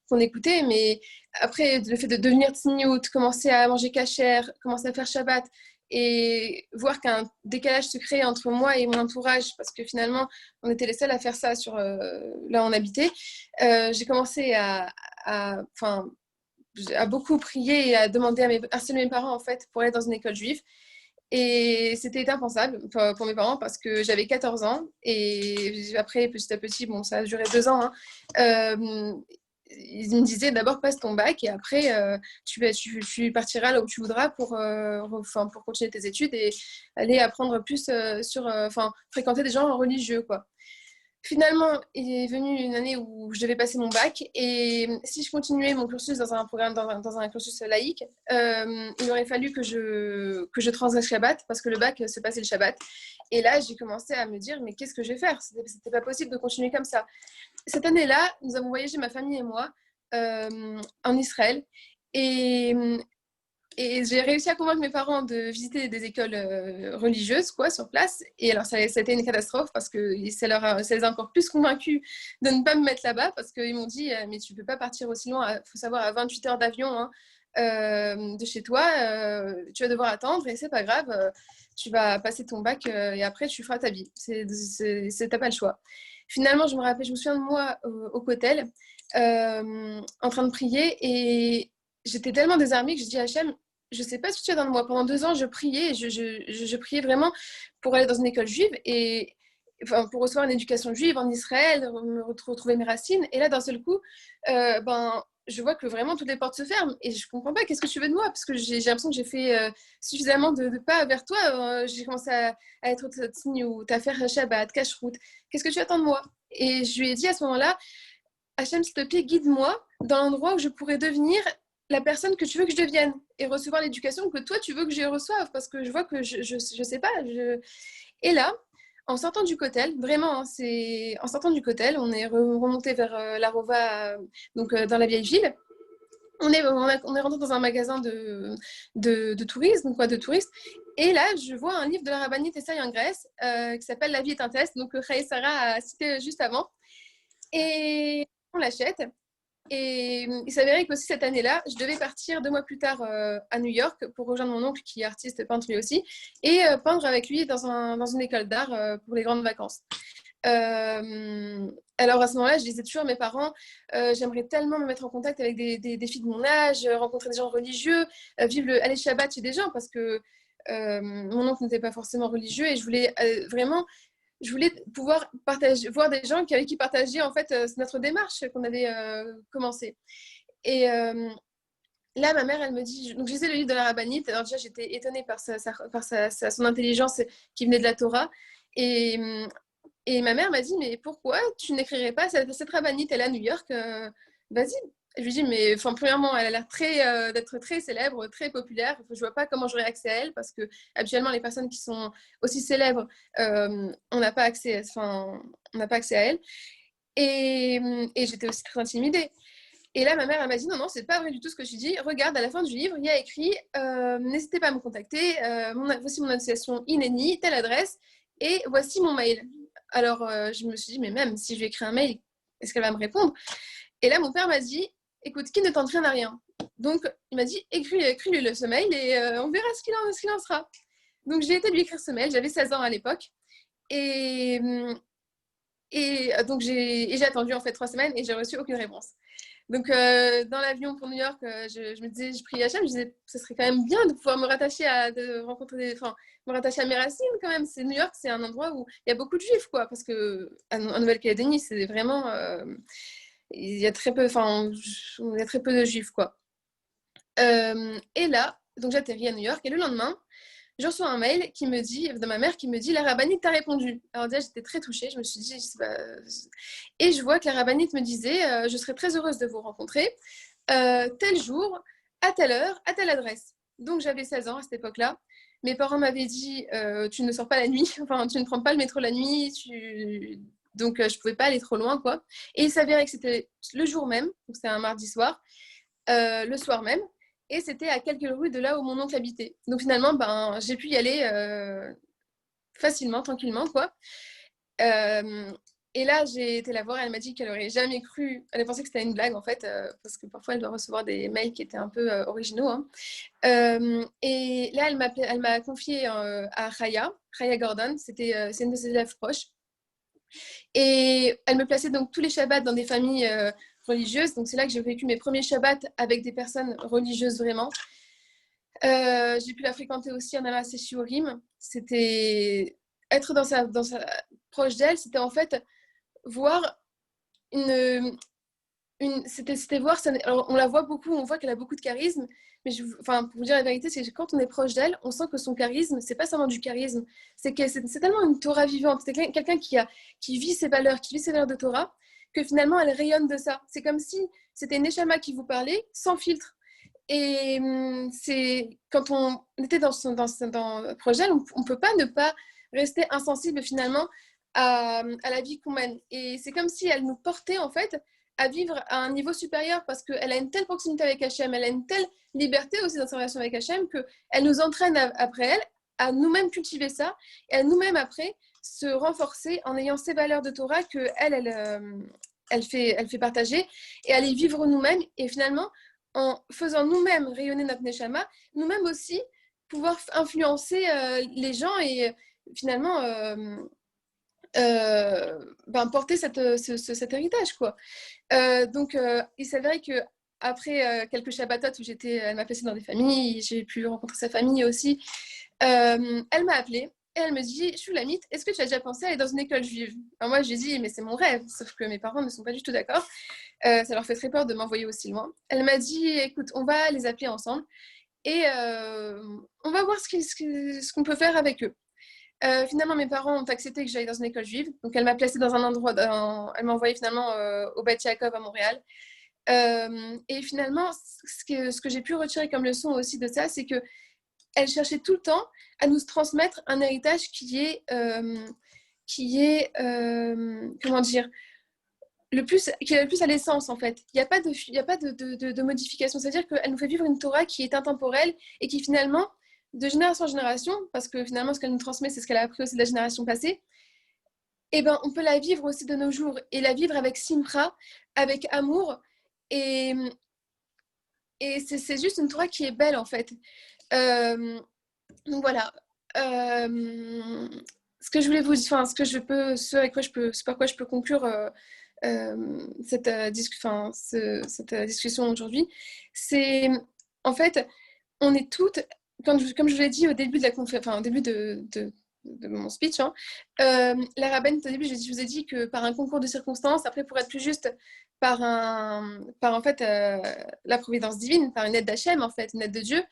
qu'on écoutait. Mais après, le fait de devenir tsniout, commencer à manger kasher, commencer à faire Shabbat, et voir qu'un décalage se crée entre moi et mon entourage, parce que finalement, on était les seuls à faire ça là où on habitait, j'ai commencé à beaucoup prier et à demander à harceler mes parents en fait, pour aller dans une école juive. Et c'était impensable pour mes parents parce que j'avais 14 ans et après, petit à petit, bon, ça a duré 2 ans, hein, ils me disaient d'abord passe ton bac et après tu partiras là où tu voudras pour continuer tes études et aller apprendre plus fréquenter des gens religieux, quoi. Finalement, il est venu une année où je devais passer mon bac et si je continuais mon cursus dans un programme, dans un cursus laïque, il aurait fallu que je transgresse Shabbat parce que le bac se passait le Shabbat. Et là, j'ai commencé à me dire, mais qu'est-ce que je vais faire? C'était pas possible de continuer comme ça. Cette année-là, nous avons voyagé, ma famille et moi, en Israël. Et Et j'ai réussi à convaincre mes parents de visiter des écoles religieuses quoi, sur place. Et alors, ça a été une catastrophe parce que ça les a encore plus convaincus de ne pas me mettre là-bas parce qu'ils m'ont dit mais tu ne peux pas partir aussi loin, il faut savoir, à 28 heures d'avion hein, de chez toi, tu vas devoir attendre et c'est pas grave, tu vas passer ton bac et après tu feras ta vie. T'as pas le choix. Finalement, je me souviens de moi au Cotel en train de prier et j'étais tellement désarmée que je dis à Hachem, je sais pas ce que tu as dans moi. Pendant 2 ans, je priais, je priais vraiment pour aller dans une école juive et enfin, pour recevoir une éducation juive en Israël, retrouver mes racines. Et là, d'un seul coup, je vois que vraiment toutes les portes se ferment et je comprends pas. Qu'est-ce que tu veux de moi? Parce que j'ai l'impression que j'ai fait suffisamment de pas vers toi. J'ai commencé à être tzniut, à faire Shabbat, Kashrut. Qu'est-ce que tu attends de moi? Et je lui ai dit à ce moment-là, Hachem, s'il te plaît, guide-moi dans l'endroit où je pourrais devenir la personne que tu veux que je devienne et recevoir l'éducation que toi tu veux que je reçoive parce que je vois que je sais pas. Et là, en sortant du Kotel, vraiment, en sortant du Kotel, on est remonté vers la Rova, donc dans la vieille ville. On est rentré dans un magasin de tourisme, quoi, de touristes. Et là, je vois un livre de la rabbinite Essaï en Grèce qui s'appelle La vie est un test, donc Ray Sarah a cité juste avant. Et on l'achète. Et il s'avérait que aussi cette année-là, je devais partir 2 mois plus tard à New York pour rejoindre mon oncle qui est artiste peintre lui aussi et peindre avec lui dans une école d'art pour les grandes vacances. Alors à ce moment-là, je disais toujours à mes parents, j'aimerais tellement me mettre en contact avec des filles de mon âge, rencontrer des gens religieux, vivre aller Shabbat chez des gens parce que mon oncle n'était pas forcément religieux et je voulais vraiment pouvoir voir des gens avec qui partager en fait notre démarche qu'on avait commencé. Et là, ma mère, elle me dit, donc je lisais le livre de la rabbinite. Alors déjà, j'étais étonnée par son intelligence qui venait de la Torah. Et ma mère m'a dit, mais pourquoi tu n'écrirais pas cette rabbinite, elle est à New York, vas-y. Je lui dis, mais enfin, premièrement, elle a l'air d'être très célèbre, très populaire. Je ne vois pas comment j'aurais accès à elle parce que habituellement, les personnes qui sont aussi célèbres, on n'a pas accès à elle. Et j'étais aussi très intimidée. Et là, ma mère, elle m'a dit, non, c'est pas vrai du tout ce que je dis. Regarde, à la fin du livre, il y a écrit, n'hésitez pas à me contacter. Voici mon association INENI, telle adresse, et voici mon mail. Alors, je me suis dit, mais même si je lui écris un mail, est-ce qu'elle va me répondre? Et là, mon père m'a dit, écoute, qui ne tente rien à rien. Donc, il m'a dit, écris-lui ce mail et on verra ce qu'il en sera. Donc, j'ai été lui écrire ce mail. J'avais 16 ans à l'époque. Et donc, j'ai attendu en fait 3 semaines et j'ai reçu aucune réponse. Donc, dans l'avion pour New York, je me disais, je priais Hachem, je disais, ce serait quand même bien de pouvoir me rattacher à mes racines quand même. New York, c'est un endroit où il y a beaucoup de juifs, quoi, parce que en Nouvelle-Calédonie, c'est vraiment, il y a très peu de juifs, quoi. Et là, donc j'atterris à New York et le lendemain, je reçois un mail de ma mère qui me dit, la rabbinite t'a répondu. Alors déjà, j'étais très touchée. Je me suis dit, et je vois que la rabbinite me disait, je serais très heureuse de vous rencontrer tel jour, à telle heure, à telle adresse. Donc j'avais 16 ans à cette époque-là. Mes parents m'avaient dit, tu ne sors pas la nuit, enfin tu ne prends pas le métro la nuit, donc je pouvais pas aller trop loin, quoi. Et il s'avérait que c'était le jour même, donc c'était un mardi soir, le soir même. Et c'était à quelques rues de là où mon oncle habitait. Donc finalement, j'ai pu y aller facilement, tranquillement, quoi. Et là, j'ai été la voir, elle m'a dit qu'elle aurait jamais cru, elle pensait que c'était une blague en fait, parce que parfois elle doit recevoir des mails qui étaient un peu originaux. Hein. Et là, elle m'a confié à Raya Gordon, c'est une de ses élèves proches. Et elle me plaçait donc tous les Shabbats dans des familles religieuses. Donc c'est là que j'ai vécu mes premiers Shabbats avec des personnes religieuses vraiment. J'ai pu la fréquenter aussi en allant à ses shiurim. C'était être dans sa proche d'elle, c'était en fait voir c'était voir ça. Alors, on la voit beaucoup, on voit qu'elle a beaucoup de charisme, mais pour vous dire la vérité, c'est que quand on est proche d'elle, on sent que son charisme, c'est pas seulement du charisme, c'est tellement une Torah vivante, c'est quelqu'un qui vit ses valeurs, de Torah, que finalement elle rayonne de ça. C'est comme si c'était une Neshama qui vous parlait sans filtre. Et c'est quand on était dans proche d'elle, on peut pas ne pas rester insensible finalement à la vie qu'on mène. Et c'est comme si elle nous portait en fait à vivre à un niveau supérieur parce qu'elle a une telle proximité avec Hachem, elle a une telle liberté aussi dans sa relation avec Hachem qu'elle nous entraîne après elle à nous-mêmes cultiver ça et à nous-mêmes après se renforcer en ayant ces valeurs de Torah qu'elle fait partager et à les vivre nous-mêmes et finalement en faisant nous-mêmes rayonner notre Neshama, nous-mêmes aussi pouvoir influencer les gens et finalement porter cet héritage quoi. Donc il s'avérait que après quelques Shabbatot où elle m'a placée dans des familles, j'ai pu rencontrer sa famille aussi, elle m'a appelée et elle me dit Shulamit, est-ce que tu as déjà pensé à aller dans une école juive? Alors moi j'ai dit mais c'est mon rêve, sauf que mes parents ne sont pas du tout d'accord, ça leur fait très peur de m'envoyer aussi loin. Elle m'a dit écoute, on va les appeler ensemble et on va voir ce qu'on peut faire avec eux. Finalement, mes parents ont accepté que j'aille dans une école juive. Donc, elle m'a placée dans un endroit, elle m'a envoyée finalement au Beth Yaakov à Montréal. Et finalement, ce que j'ai pu retirer comme leçon aussi de ça, c'est qu'elle cherchait tout le temps à nous transmettre un héritage qui est comment dire, qui est le plus à l'essence en fait. Il n'y a pas de modification. C'est-à-dire qu'elle nous fait vivre une Torah qui est intemporelle et qui finalement, de génération en génération, parce que finalement ce qu'elle nous transmet, c'est ce qu'elle a appris aussi de la génération passée, et ben on peut la vivre aussi de nos jours et la vivre avec simcha, avec amour et c'est juste une Torah qui est belle en fait. Donc voilà. Ce que je voulais vous dire, enfin par quoi je peux conclure cette discussion aujourd'hui, c'est en fait, on est toutes, comme je vous l'ai dit au début de la au début de mon speech, hein, la rabbinite au début, je vous ai dit que par un concours de circonstances, après pour être plus juste, par en fait la providence divine, par une aide d'Hachem en fait, une aide de Dieu,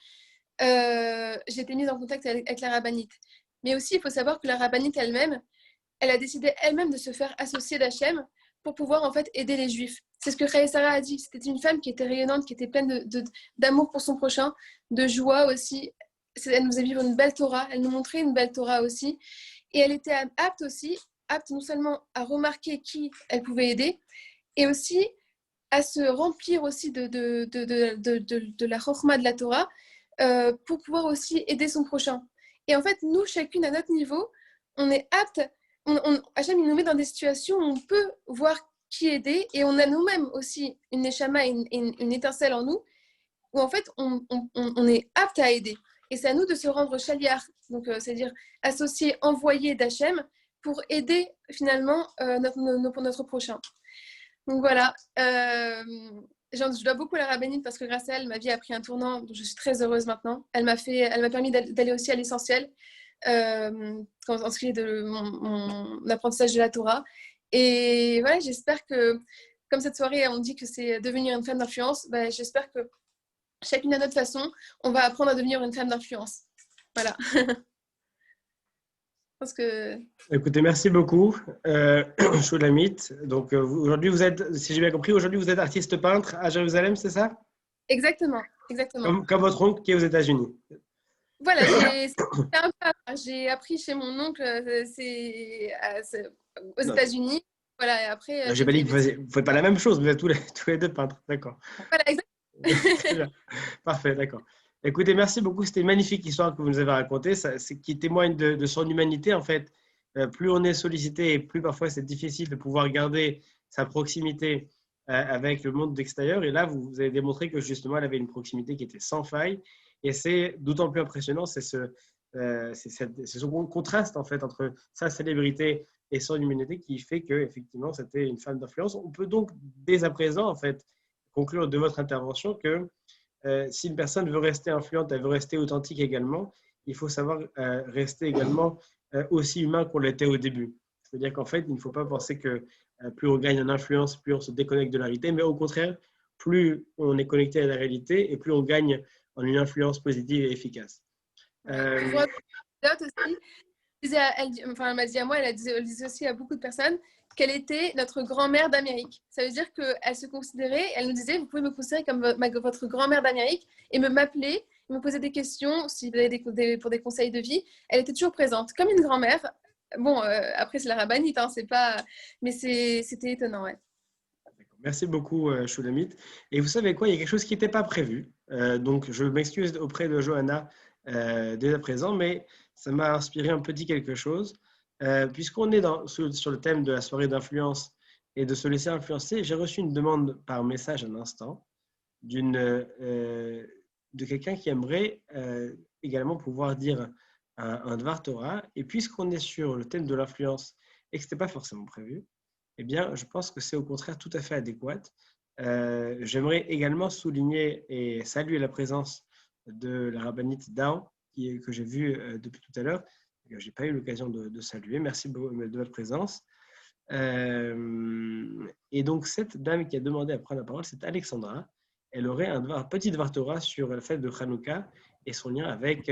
j'ai été mise en contact avec la rabbinite. Mais aussi, il faut savoir que la rabbinite elle-même, elle a décidé elle-même de se faire associer d'Hachem pour pouvoir en fait aider les Juifs. C'est ce que Chaya Sarah a dit. C'était une femme qui était rayonnante, qui était pleine d'amour pour son prochain, de joie aussi. Elle nous a vivre une belle Torah, elle nous montrait une belle Torah aussi. Et elle était apte non seulement à remarquer qui elle pouvait aider, et aussi à se remplir aussi de la chokhma de la Torah pour pouvoir aussi aider son prochain. Et en fait, nous, chacune à notre niveau, on est apte. Hachem, il nous met dans des situations où on peut voir qui aider et on a nous-mêmes aussi une neshama, une étincelle en nous où en fait on est apte à aider. Et c'est à nous de se rendre shaliach, donc c'est-à-dire associé, envoyé d'Hachem pour aider finalement notre prochain. Donc voilà, je dois beaucoup à la rabbinite parce que grâce à elle, ma vie a pris un tournant, donc je suis très heureuse maintenant. Elle m'a permis d'aller aussi à l'essentiel. En ce qui est de mon apprentissage de la Torah. Et voilà, j'espère que, comme cette soirée, on dit que c'est devenir une femme d'influence, ben, j'espère que chacune à notre façon, on va apprendre à devenir une femme d'influence. Voilà. Parce que... Écoutez, merci beaucoup, Shulamit. Donc, aujourd'hui, vous êtes, si j'ai bien compris, aujourd'hui, vous êtes artiste peintre à Jérusalem, c'est ça? Exactement. Comme votre oncle qui est aux États-Unis. Voilà, j'ai appris chez mon oncle, c'est aux États-Unis. Voilà, et après. J'ai pas dit que vous ne faites pas la même chose, vous êtes tous les deux peintres, d'accord. Voilà, exactement. Parfait, d'accord. Écoutez, merci beaucoup. C'était une magnifique histoire que vous nous avez racontée, qui témoigne de son humanité. En fait, plus on est sollicité et plus parfois c'est difficile de pouvoir garder sa proximité avec le monde extérieur. Et là, vous avez démontré que justement, elle avait une proximité qui était sans faille. Et c'est d'autant plus impressionnant, c'est ce contraste en fait entre sa célébrité et son humanité qui fait que effectivement c'était une femme d'influence. On peut donc dès à présent en fait conclure de votre intervention que si une personne veut rester influente, elle veut rester authentique également, il faut savoir rester également aussi humain qu'on l'était au début. C'est-à-dire qu'en fait, il ne faut pas penser que plus on gagne en influence, plus on se déconnecte de la réalité, mais au contraire, plus on est connecté à la réalité et plus on gagne en une influence positive et efficace. Elle m'a dit à moi, elle disait aussi à beaucoup de personnes qu'elle était notre grand-mère d'Amérique. Ça veut dire qu'elle se considérait, elle nous disait, vous pouvez me considérer comme votre grand-mère d'Amérique et m'appeler, me poser des questions, si vous avez pour des conseils de vie. Elle était toujours présente, comme une grand-mère. Bon, après c'est la rabbinite, hein, c'est pas... mais c'était étonnant, ouais. Merci beaucoup, Shulamit. Et vous savez quoi, il y a quelque chose qui n'était pas prévu. Donc, je m'excuse auprès de Johanna dès à présent, mais ça m'a inspiré un petit quelque chose. Puisqu'on est sur le thème de la soirée d'influence et de se laisser influencer, j'ai reçu une demande par message à l'instant de quelqu'un qui aimerait également pouvoir dire un Dvar Torah. Et puisqu'on est sur le thème de l'influence et que ce n'était pas forcément prévu, eh bien, je pense que c'est au contraire tout à fait adéquat. J'aimerais également souligner et saluer la présence de la rabbinite Dao, que j'ai vue depuis tout à l'heure, que je n'ai pas eu l'occasion de saluer. Merci de votre présence. Et donc, cette dame qui a demandé à prendre la parole, c'est Alexandra. Elle aurait un petit Dvar Torah sur la fête de Hanouka et son lien avec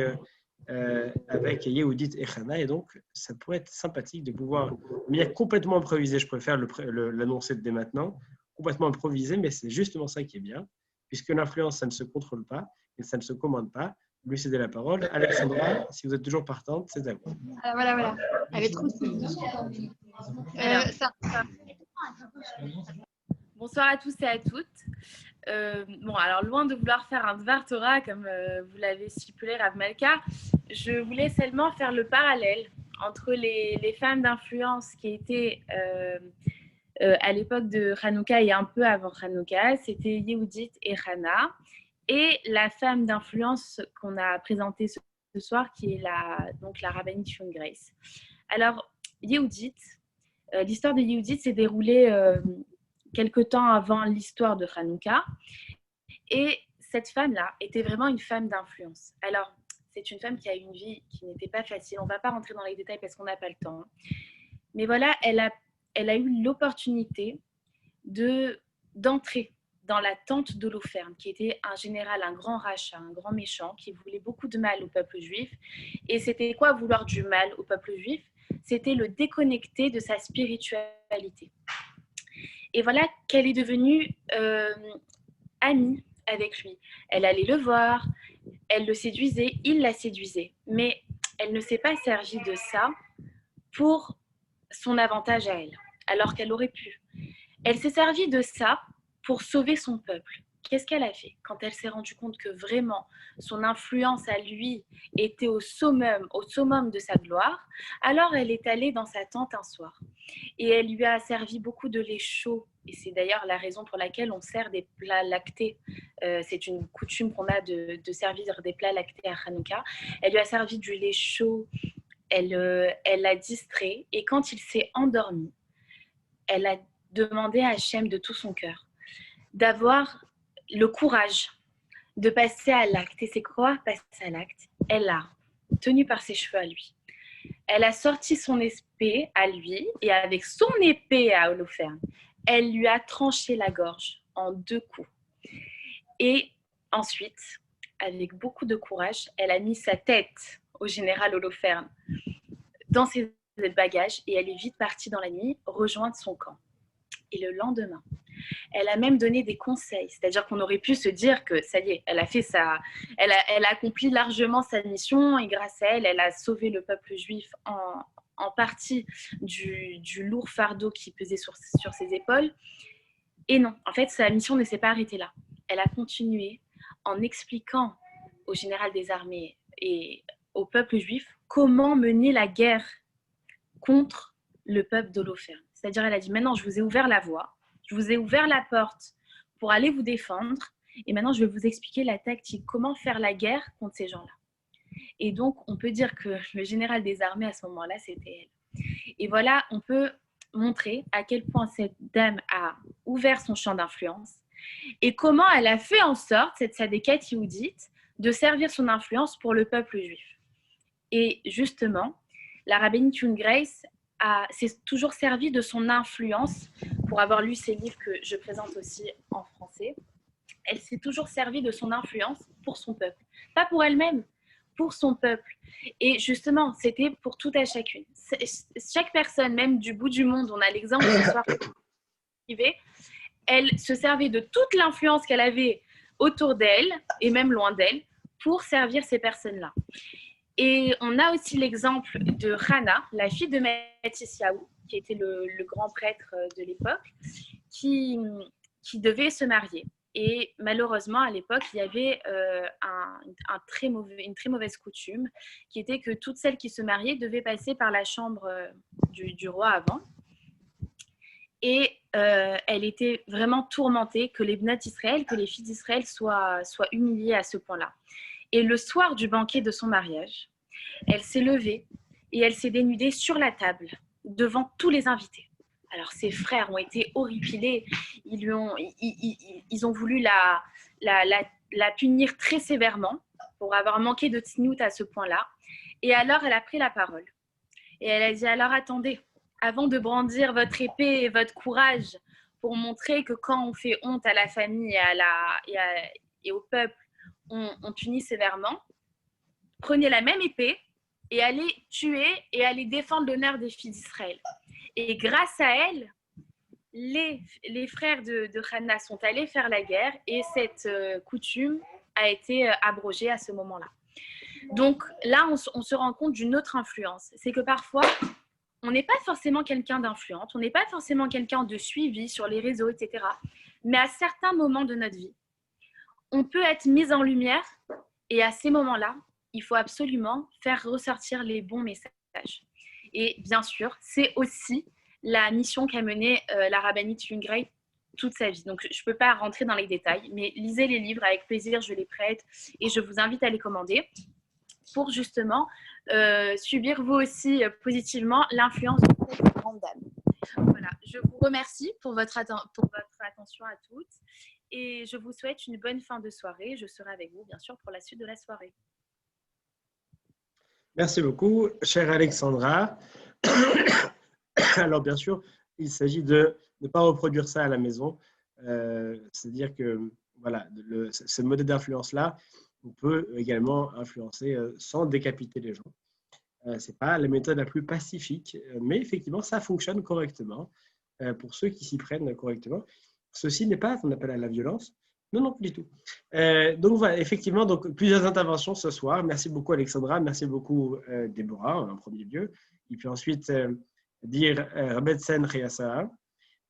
Yehudit et Hana. Et donc, ça pourrait être sympathique de pouvoir, mais complètement improvisé, je préfère l'annoncer dès maintenant, complètement improvisé, mais c'est justement ça qui est bien, puisque l'influence, ça ne se contrôle pas et ça ne se commande pas. Lui céder la parole. Alexandra, si vous êtes toujours partante, c'est à vous. Voilà. Elle est trop Bonsoir à tous et à toutes. Alors loin de vouloir faire un Dvar Torah comme vous l'avez stipulé Rav Malka, je voulais seulement faire le parallèle entre les femmes d'influence qui étaient à l'époque de Hanouka et un peu avant Hanouka, c'était Yehudit et Hana, et la femme d'influence qu'on a présentée ce soir qui est la rabbinite Shimon Grace. Alors Yehudit, l'histoire de Yehudit s'est déroulée quelque temps avant l'histoire de Hanouka. Et cette femme-là était vraiment une femme d'influence. Alors, c'est une femme qui a eu une vie qui n'était pas facile. On ne va pas rentrer dans les détails parce qu'on n'a pas le temps. Mais voilà, elle a eu l'opportunité d'entrer dans la tente d'Holoferne, qui était un général, un grand rachat, un grand méchant, qui voulait beaucoup de mal au peuple juif. Et c'était quoi vouloir du mal au peuple juif? C'était le déconnecter de sa spiritualité. Et voilà qu'elle est devenue amie avec lui. Elle allait le voir, elle le séduisait, il la séduisait. Mais elle ne s'est pas servie de ça pour son avantage à elle, alors qu'elle aurait pu. Elle s'est servie de ça pour sauver son peuple. Qu'est-ce qu'elle a fait quand elle s'est rendue compte que vraiment son influence à lui était au summum de sa gloire? Alors elle est allée dans sa tente un soir et elle lui a servi beaucoup de lait chaud. Et c'est d'ailleurs la raison pour laquelle on sert des plats lactés. C'est une coutume qu'on a de servir des plats lactés à Hanouka. Elle lui a servi du lait chaud, elle l'a distrait et quand il s'est endormi, elle a demandé à Hachem de tout son cœur d'avoir le courage de passer à l'acte. Et c'est quoi passer à l'acte? Elle l'a tenu par ses cheveux à lui. Elle a sorti son épée à lui et avec son épée à Holoferne, elle lui a tranché la gorge en 2 coups. Et ensuite, avec beaucoup de courage, elle a mis sa tête au général Holoferne dans ses bagages et elle est vite partie dans la nuit rejoindre son camp. Et le lendemain, elle a même donné des conseils, c'est-à-dire qu'on aurait pu se dire que ça y est, elle a accompli largement sa mission et grâce à elle, elle a sauvé le peuple juif en partie du lourd fardeau qui pesait sur ses épaules. Et non, en fait, sa mission ne s'est pas arrêtée là. Elle a continué en expliquant au général des armées et au peuple juif comment mener la guerre contre le peuple d'Holoferne. C'est-à-dire, elle a dit, maintenant, je vous ai ouvert la voie, je vous ai ouvert la porte pour aller vous défendre, et maintenant, je vais vous expliquer la tactique, comment faire la guerre contre ces gens-là. Et donc, on peut dire que le général des armées, à ce moment-là, c'était elle. Et voilà, on peut montrer à quel point cette dame a ouvert son champ d'influence et comment elle a fait en sorte, cette Sadékette Yehudit, de servir son influence pour le peuple juif. Et justement, la rabbinite Shimon Grace s'est toujours servie de son influence pour avoir lu ces livres que je présente aussi en français. Elle s'est toujours servie de son influence pour son peuple. Pas pour elle-même, pour son peuple. Et justement, c'était pour tout à chacune. Chaque personne, même du bout du monde, on a l'exemple ce soir, elle se servait de toute l'influence qu'elle avait autour d'elle, et même loin d'elle, pour servir ces personnes-là. Et on a aussi l'exemple de Hana, la fille de Mathisyahu, qui était le grand prêtre de l'époque, qui qui devait se marier. Et malheureusement, à l'époque, il y avait une très mauvaise coutume qui était que toutes celles qui se mariaient devaient passer par la chambre du roi avant. Et elle était vraiment tourmentée que les Bnot Israël, que les filles d'Israël soient humiliées à ce point-là. Et le soir du banquet de son mariage, elle s'est levée et elle s'est dénudée sur la table devant tous les invités. Alors ses frères ont été horripilés, ils ont voulu la punir très sévèrement pour avoir manqué de tznout à ce point-là. Et alors elle a pris la parole et elle a dit, alors attendez, avant de brandir votre épée et votre courage pour montrer que quand on fait honte à la famille et au peuple, on punit sévèrement, prenez la même épée et allez tuer et allez défendre l'honneur des filles d'Israël. Et grâce à elle, les frères de Hannah sont allés faire la guerre et cette coutume a été abrogée à ce moment-là. Donc là, on se rend compte d'une autre influence. C'est que parfois, on n'est pas forcément quelqu'un d'influente, on n'est pas forcément quelqu'un de suivi sur les réseaux, etc. Mais à certains moments de notre vie, on peut être mis en lumière et à ces moments-là, il faut absolument faire ressortir les bons messages. Et bien sûr, c'est aussi la mission qu'a menée la rabbinite Jungreis toute sa vie. Donc, je ne peux pas rentrer dans les détails, mais lisez les livres avec plaisir, je les prête et je vous invite à les commander pour justement subir vous aussi positivement l'influence de cette grande dame. Voilà, je vous remercie pour votre attention à toutes et je vous souhaite une bonne fin de soirée. Je serai avec vous, bien sûr, pour la suite de la soirée. Merci beaucoup, chère Alexandra. Alors, bien sûr, il s'agit de ne pas reproduire ça à la maison. C'est-à-dire que voilà, ce modèle d'influence-là, on peut également influencer sans décapiter les gens. Ce n'est pas la méthode la plus pacifique, mais effectivement, ça fonctionne correctement pour ceux qui s'y prennent correctement. Ceci n'est pas ce qu'on appelle la violence. Non, non, plus du tout. Donc, voilà, effectivement, donc, plusieurs interventions ce soir. Merci beaucoup, Alexandra. Merci beaucoup, Déborah, en premier lieu. Et puis ensuite, dire Rebetsen Cheyassa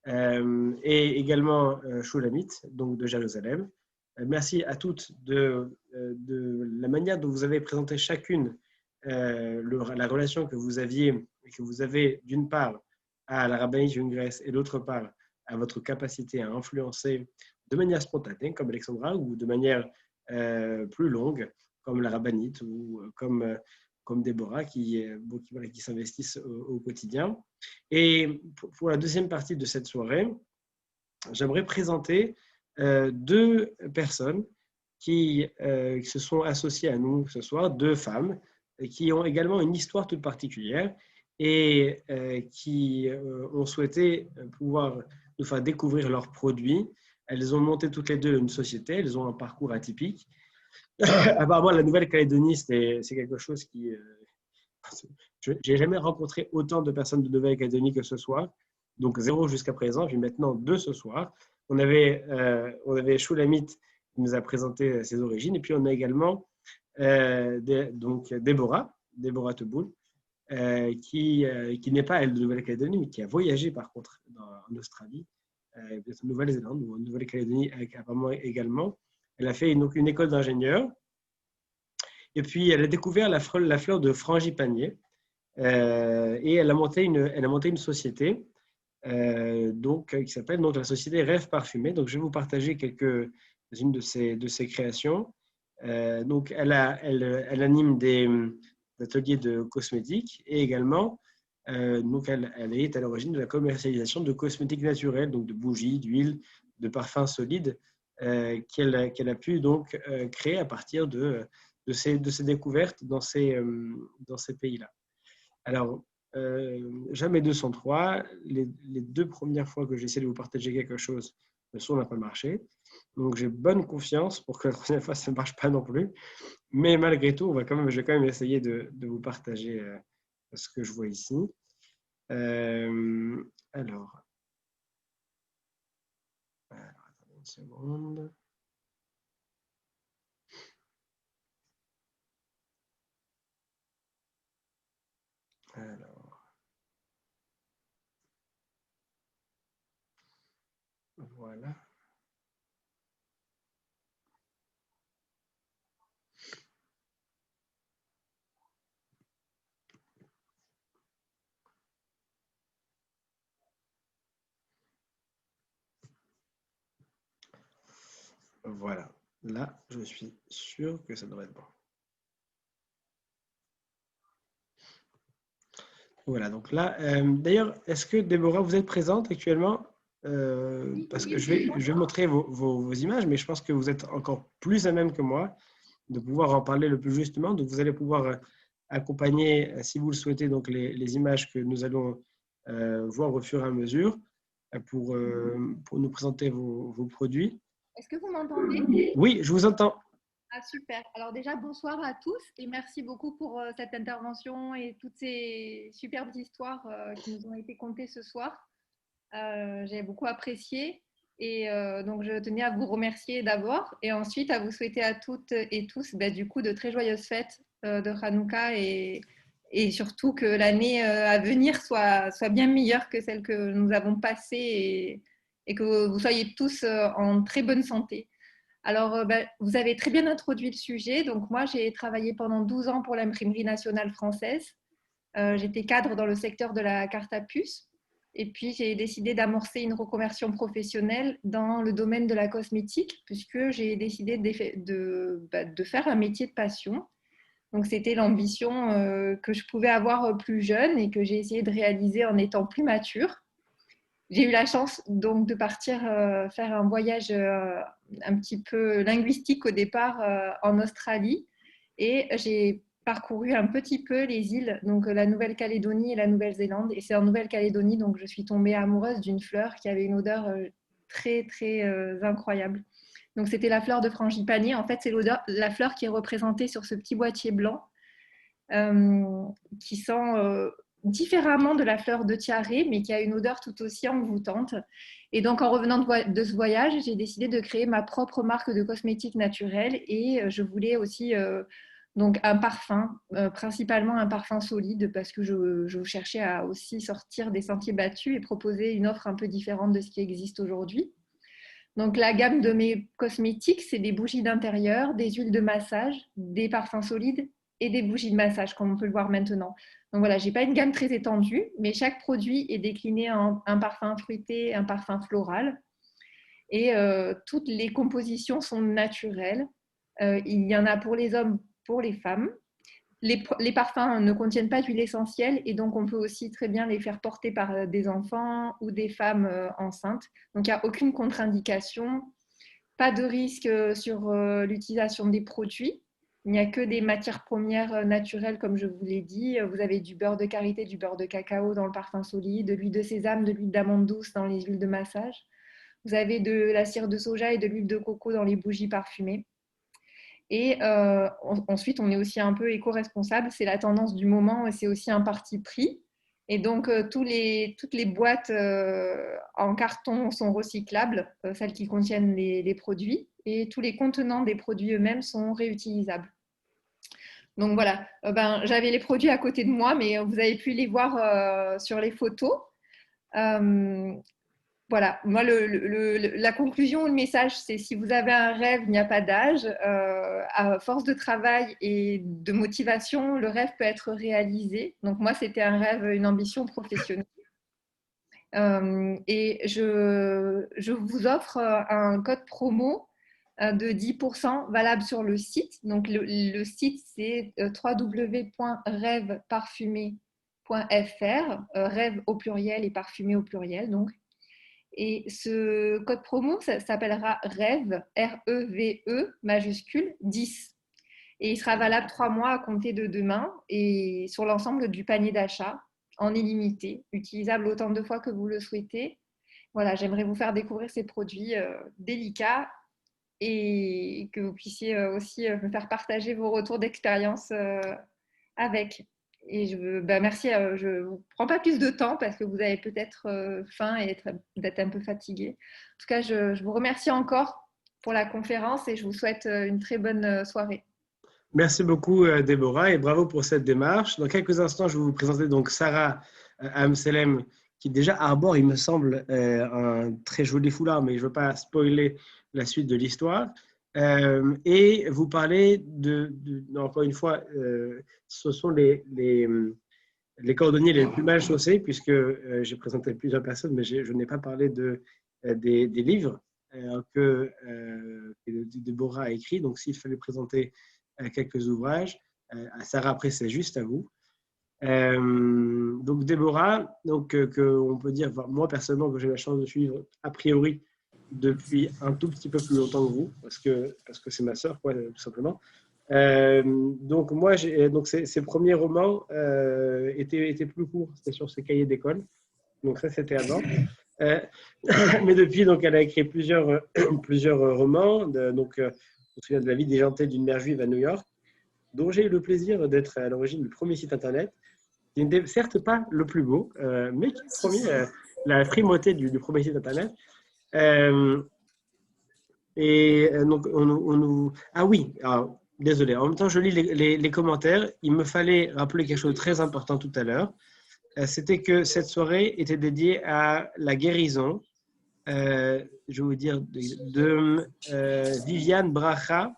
et également Shulamit, donc de Jérusalem. Merci à toutes de la manière dont vous avez présenté chacune la relation que vous aviez et que vous avez d'une part à la rabbinite Jungreis et d'autre part à votre capacité à influencer de manière spontanée comme Alexandra ou de manière plus longue comme la rabbinite ou comme Déborah qui s'investissent au quotidien. Et pour la deuxième partie de cette soirée, j'aimerais présenter deux personnes qui se sont associées à nous ce soir, deux femmes qui ont également une histoire toute particulière et qui ont souhaité pouvoir nous faire découvrir leurs produits. Elles ont monté toutes les deux une société, elles ont un parcours atypique. Apparemment, la Nouvelle-Calédonie, c'est quelque chose qui... je n'ai jamais rencontré autant de personnes de Nouvelle-Calédonie que ce soir. Donc, 0 jusqu'à présent, puis maintenant 2 ce soir. On avait Shulamit qui nous a présenté ses origines, et puis on a également donc Déborah Teboul, qui n'est pas elle de Nouvelle-Calédonie, mais qui a voyagé par contre en Australie, peut-être en Nouvelle-Zélande ou en Nouvelle-Calédonie apparemment également. Elle a fait donc une école d'ingénieur, et puis elle a découvert la fleur de frangipanier, et elle a monté une société qui s'appelle donc la société Rêve Parfumé. Donc je vais vous partager quelques-unes de ses créations. Donc elle anime des ateliers de cosmétiques et également donc elle est à l'origine de la commercialisation de cosmétiques naturels, donc de bougies, d'huile, de parfums solides qu'elle a pu donc créer à partir de ces découvertes dans ces pays-là. Alors, jamais 203. Les deux premières fois que j'ai essayé de vous partager quelque chose, le son n'a pas marché. Donc, j'ai bonne confiance pour que la prochaine fois, ça ne marche pas non plus. Mais malgré tout, je vais quand même essayer de vous partager ce que je vois ici. Alors, attendez une seconde. Alors, voilà. Voilà. Là, je suis sûr que ça devrait être bon. Voilà, donc là, d'ailleurs, est-ce que Déborah, vous êtes présente actuellement? Parce que je vais montrer vos images, mais je pense que vous êtes encore plus à même que moi de pouvoir en parler le plus justement. Donc, vous allez pouvoir accompagner, si vous le souhaitez, donc les images que nous allons voir au fur et à mesure pour nous présenter vos produits. Est-ce que vous m'entendez? Oui, je vous entends. Ah, super. Alors déjà, bonsoir à tous et merci beaucoup pour cette intervention et toutes ces superbes histoires qui nous ont été contées ce soir. J'ai beaucoup apprécié et donc je tenais à vous remercier d'abord et ensuite à vous souhaiter à toutes et tous du coup de très joyeuses fêtes de Hanouka et surtout que l'année à venir soit bien meilleure que celle que nous avons passée et que vous soyez tous en très bonne santé. Alors, vous avez très bien introduit le sujet. Donc, moi, j'ai travaillé pendant 12 ans pour l'Imprimerie nationale française. J'étais cadre dans le secteur de la carte à puce. Et puis, j'ai décidé d'amorcer une reconversion professionnelle dans le domaine de la cosmétique, puisque j'ai décidé de faire un métier de passion. Donc, c'était l'ambition que je pouvais avoir plus jeune et que j'ai essayé de réaliser en étant plus mature. J'ai eu la chance donc de partir faire un voyage un petit peu linguistique au départ en Australie et j'ai parcouru un petit peu les îles, donc la Nouvelle-Calédonie et la Nouvelle-Zélande. Et c'est en Nouvelle-Calédonie donc je suis tombée amoureuse d'une fleur qui avait une odeur très très incroyable. Donc c'était la fleur de frangipanier. En fait, c'est la fleur qui est représentée sur ce petit boîtier blanc qui sent différemment de la fleur de tiare, mais qui a une odeur tout aussi envoûtante. Et donc, en revenant de ce voyage, j'ai décidé de créer ma propre marque de cosmétiques naturels et je voulais aussi donc un parfum, principalement un parfum solide, parce que je cherchais à aussi sortir des sentiers battus et proposer une offre un peu différente de ce qui existe aujourd'hui. Donc, la gamme de mes cosmétiques, c'est des bougies d'intérieur, des huiles de massage, des parfums solides et des bougies de massage, comme on peut le voir maintenant. Donc voilà, je n'ai pas une gamme très étendue, mais chaque produit est décliné en un parfum fruité, un parfum floral. Et toutes les compositions sont naturelles. Il y en a pour les hommes, pour les femmes. Les parfums ne contiennent pas d'huile essentielle et donc on peut aussi très bien les faire porter par des enfants ou des femmes enceintes. Donc il n'y a aucune contre-indication, pas de risque sur l'utilisation des produits. Il n'y a que des matières premières naturelles, comme je vous l'ai dit. Vous avez du beurre de karité, du beurre de cacao dans le parfum solide, de l'huile de sésame, de l'huile d'amande douce dans les huiles de massage. Vous avez de la cire de soja et de l'huile de coco dans les bougies parfumées. Et ensuite, on est aussi un peu éco-responsable. C'est la tendance du moment et c'est aussi un parti pris. Et donc, toutes les boîtes en carton sont recyclables, celles qui contiennent les produits. Et tous les contenants des produits eux-mêmes sont réutilisables. Donc voilà, j'avais les produits à côté de moi, mais vous avez pu les voir sur les photos. Voilà, moi, la conclusion, le message, c'est si vous avez un rêve, il n'y a pas d'âge. À force de travail et de motivation, le rêve peut être réalisé. Donc moi, c'était un rêve, une ambition professionnelle. Et je vous offre un code promo de 10% valable sur le site. Donc le site, c'est www.rêveparfumé.fr, rêve au pluriel et parfumé au pluriel. Donc. Et ce code promo, ça s'appellera REVE, R-E-V-E, majuscule, 10. Et il sera valable 3 mois à compter de demain et sur l'ensemble du panier d'achat, en illimité, utilisable autant de fois que vous le souhaitez. Voilà, j'aimerais vous faire découvrir ces produits délicats et que vous puissiez aussi me faire partager vos retours d'expérience avec. Et merci, je ne vous prends pas plus de temps parce que vous avez peut-être faim et d'être un peu fatigué. En tout cas, je vous remercie encore pour la conférence et je vous souhaite une très bonne soirée. Merci beaucoup, Déborah, et bravo pour cette démarche. Dans quelques instants, je vais vous présenter donc Sarah Amselem, qui déjà arbore, il me semble, un très joli foulard, mais je ne veux pas spoiler la suite de l'histoire. Et vous parlez encore une fois, ce sont les cordonniers les plus mal chaussés, puisque j'ai présenté plusieurs personnes, mais je n'ai pas parlé des livres Déborah a écrit. Donc, s'il fallait présenter quelques ouvrages, Sarah, après, c'est juste à vous. Donc, Déborah, on peut dire, moi personnellement, que j'ai la chance de suivre a priori depuis un tout petit peu plus longtemps que vous, parce que c'est ma sœur, quoi, tout simplement. Donc, moi, ces premiers romans étaient plus courts, c'était sur ses cahiers d'école. Donc, ça, c'était avant. Mais depuis, donc, elle a écrit plusieurs romans. On se souvient de la vie déjantée d'une mère juive à New York, dont j'ai eu le plaisir d'être à l'origine du premier site internet, qui n'était certes pas le plus beau, mais qui promet la primauté du premier site internet. Donc, ah oui, alors, désolé, en même temps, je lis les commentaires. Il me fallait rappeler quelque chose de très important tout à l'heure. C'était que cette soirée était dédiée à la guérison, je vais vous dire, de Viviane Bracha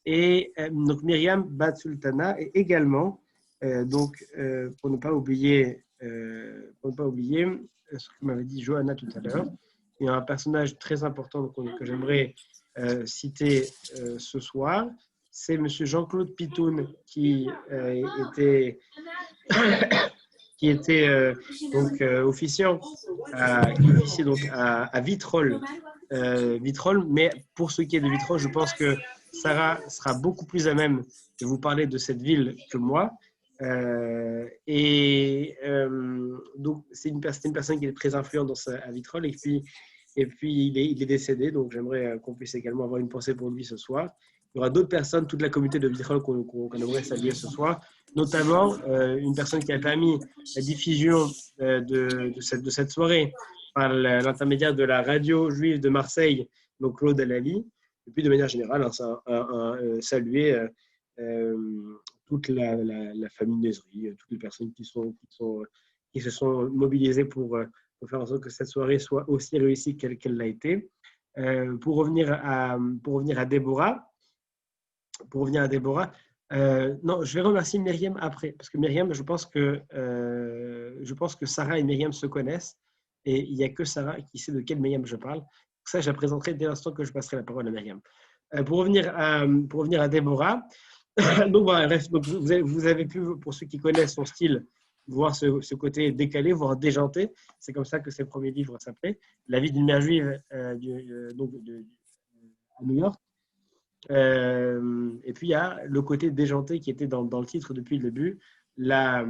et donc Myriam Bat Sultana, et également, pour ne pas oublier ce que m'avait dit Johanna tout à l'heure, il y a un personnage très important que j'aimerais citer ce soir. C'est M. Jean-Claude Pitoun qui était officiant à Vitrolles. Mais pour ce qui est de Vitrolles, je pense que Sarah sera beaucoup plus à même de vous parler de cette ville que moi. Donc, c'est une personne qui est très influente à Vitrolles, et puis il est décédé, donc j'aimerais qu'on puisse également avoir une pensée pour lui ce soir. Il y aura d'autres personnes, toute la communauté de Vitrolles qu'on aimerait saluer ce soir, notamment une personne qui a permis la diffusion de cette soirée par l'intermédiaire de la radio juive de Marseille, donc Claude Alali, et puis de manière générale, saluer toute la famille Nezri, toutes les personnes qui se sont mobilisées pour faire en sorte que cette soirée soit aussi réussie qu'elle l'a été. Pour revenir à Déborah, non, je vais remercier Myriam après, parce que Myriam, je pense que Sarah et Myriam se connaissent, et il n'y a que Sarah qui sait de quelle Myriam je parle. Pour ça, je la présenterai dès l'instant que je passerai la parole à Myriam. Pour revenir à Déborah, donc voilà, bref, donc vous avez pu, pour ceux qui connaissent son style, voir ce côté décalé, voire déjanté. C'est comme ça que ses premiers livres s'appelaient. La vie d'une mère juive à New York. Et puis il y a le côté déjanté qui était dans le titre depuis le début, la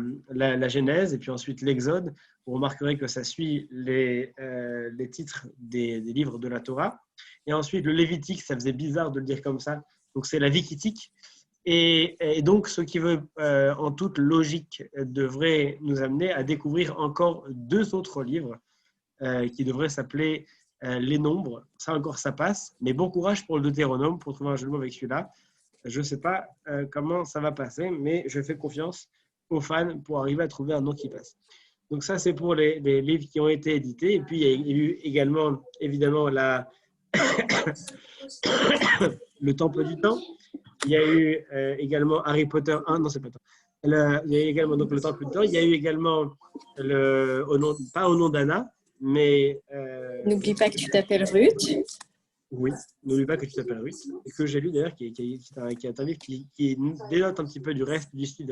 Genèse, et puis ensuite l'Exode. Vous remarquerez que ça suit les titres des livres de la Torah. Et ensuite le Lévitique, ça faisait bizarre de le dire comme ça, donc c'est la Vikitique. Et donc, ce qui veut, en toute logique, devrait nous amener à découvrir encore 2 autres livres qui devraient s'appeler Les Nombres. Ça encore, ça passe. Mais bon courage pour le Deutéronome, pour trouver un jeu de mots avec celui-là. Je ne sais pas comment ça va passer, mais je fais confiance aux fans pour arriver à trouver un nom qui passe. Donc ça, c'est pour les livres qui ont été édités. Et puis, il y a eu également, évidemment, le Temple du Temps. Il y a eu également Harry Potter 1, non, c'est pas tant. Il y a eu également donc, le Temple du Temps. Il y a eu également, pas au nom d'Anna, mais... N'oublie pas que tu t'appelles Ruth. Oui, n'oublie pas que tu t'appelles Ruth. Et que j'ai lu d'ailleurs, qui est un livre qui dénote un petit peu du reste du style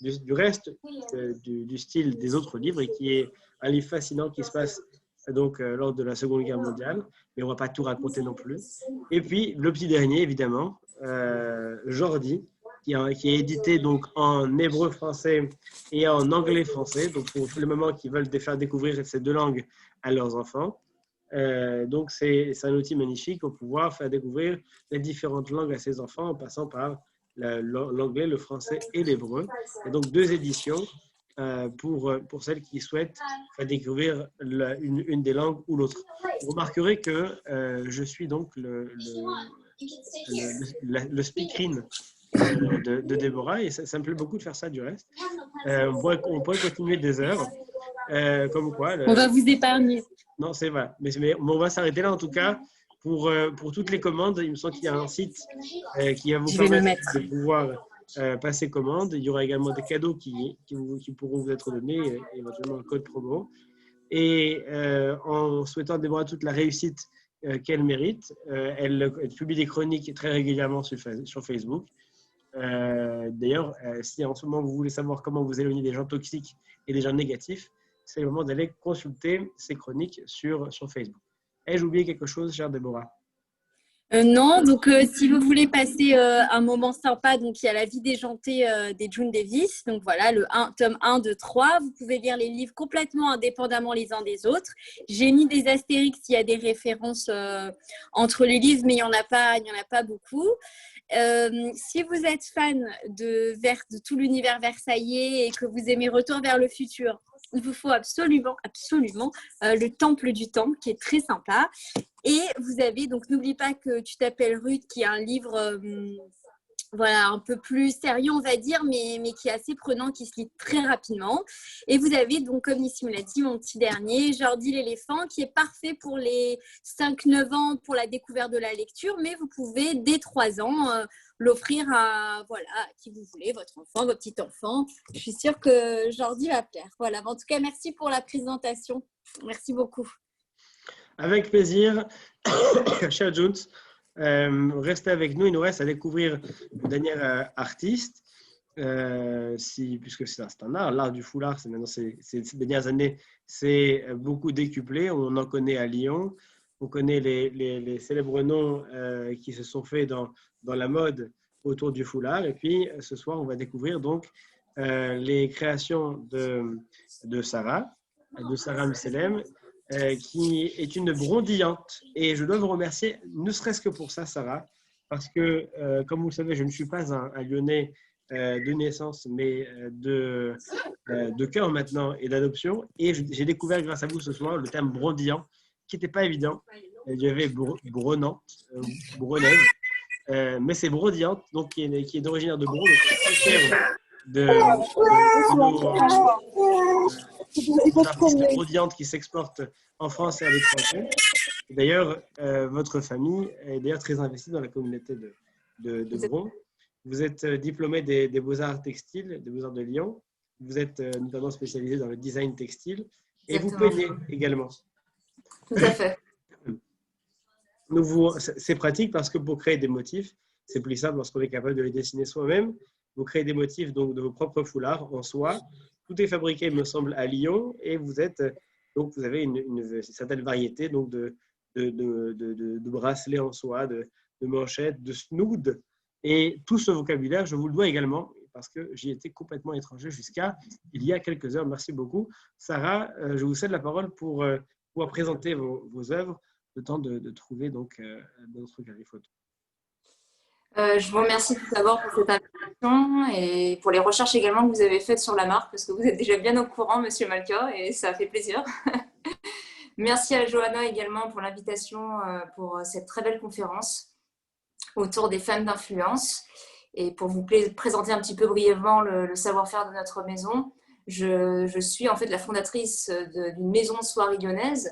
du style des autres livres, et qui est un livre fascinant qui se passe donc lors de la Seconde Guerre mondiale, mais on ne va pas tout raconter non plus. Et puis, le petit dernier, évidemment, Jordi, qui est édité donc en hébreu français et en anglais français, donc pour tous les mamans qui veulent faire découvrir ces 2 langues à leurs enfants. Donc c'est un outil magnifique pour pouvoir faire découvrir les différentes langues à ses enfants en passant par l'anglais, le français et l'hébreu. Et donc 2 éditions pour celles qui souhaitent faire découvrir une des langues ou l'autre. Vous remarquerez que je suis donc le speakerine de Déborah, et ça me plaît beaucoup de faire ça du reste. On pourrait continuer des heures, comme quoi. On va vous épargner. Non, c'est vrai, mais on va s'arrêter là en tout cas. Pour toutes les commandes, il me semble qu'il y a un site qui va vous permettre de pouvoir passer commande. Il y aura également des cadeaux qui pourront vous être donnés, éventuellement un code promo. Et en souhaitant à Déborah toute la réussite qu'elle mérite. Elle publie des chroniques très régulièrement sur Facebook. D'ailleurs, si en ce moment vous voulez savoir comment vous éloigner des gens toxiques et des gens négatifs, c'est le moment d'aller consulter ces chroniques sur Facebook. Ai-je oublié quelque chose, chère Déborah? Non, donc si vous voulez passer un moment sympa, donc il y a La vie déjantée des June Davis. Donc voilà, tome 1, 2, 3. Vous pouvez lire les livres complètement indépendamment les uns des autres. J'ai mis des astérix, il y a des références entre les livres, mais il n'y en a pas beaucoup. Si vous êtes fan de tout l'univers versaillais et que vous aimez Retour vers le futur, il vous faut absolument le Temple du Temps, qui est très sympa. Et vous avez, donc n'oublie pas que tu t'appelles Ruth, qui est un livre voilà, un peu plus sérieux, on va dire, mais qui est assez prenant, qui se lit très rapidement. Et vous avez donc, comme Nissim l'a dit, mon petit dernier, Jordi l'éléphant, qui est parfait pour les 5-9 ans pour la découverte de la lecture, mais vous pouvez, dès 3 ans, l'offrir à qui vous voulez, votre enfant, votre petit enfant. Je suis sûre que Jordi va plaire. Voilà. En tout cas, merci pour la présentation. Merci beaucoup. Avec plaisir, cher Junes. Restez avec nous. Il nous reste à découvrir une dernière artiste, puisque c'est un art. L'art du foulard, ces dernières années, c'est beaucoup décuplé. On en connaît à Lyon. On connaît les célèbres noms qui se sont faits dans la mode autour du foulard. Et puis, ce soir, on va découvrir donc les créations de Sarah Mselem, qui est une brondillante. Et je dois vous remercier, ne serait-ce que pour ça, Sarah, parce que, comme vous le savez, je ne suis pas un Lyonnais de naissance, mais de cœur maintenant et d'adoption. Et j'ai découvert grâce à vous ce soir le terme brondillant, qui n'était pas évident. Il y avait bronnante, bronnaise, mais c'est brondillante, donc qui est d'origine de Bron, de artistes brondillantes qui s'exportent en France et à l'étranger. D'ailleurs, votre famille est d'ailleurs très investie dans la communauté de Bron. Vous êtes diplômé des Beaux-Arts textiles, des Beaux-Arts de Lyon. Vous êtes notamment spécialisé dans le design textile. Et vous peignez également. Tout à fait. C'est pratique parce que pour créer des motifs, c'est plus simple lorsqu'on est capable de les dessiner soi-même. Vous créez des motifs donc, de vos propres foulards en soie. Tout est fabriqué, il me semble, à Lyon. Et vous avez une certaine variété donc, de bracelets en soie, de manchettes, de snoods. Et tout ce vocabulaire, je vous le dois également parce que j'y étais complètement étranger jusqu'à il y a quelques heures. Merci beaucoup. Sarah, je vous cède la parole pour pouvoir présenter vos œuvres, le temps de trouver donc, notre galerie photo. Je vous remercie tout d'abord pour cette invitation et pour les recherches également que vous avez faites sur la marque, parce que vous êtes déjà bien au courant, Monsieur Malka, et ça fait plaisir. Merci à Johanna également pour l'invitation pour cette très belle conférence autour des femmes d'influence. Et pour vous présenter un petit peu brièvement le savoir-faire de notre maison, je suis en fait la fondatrice d'une maison de soierie lyonnaise.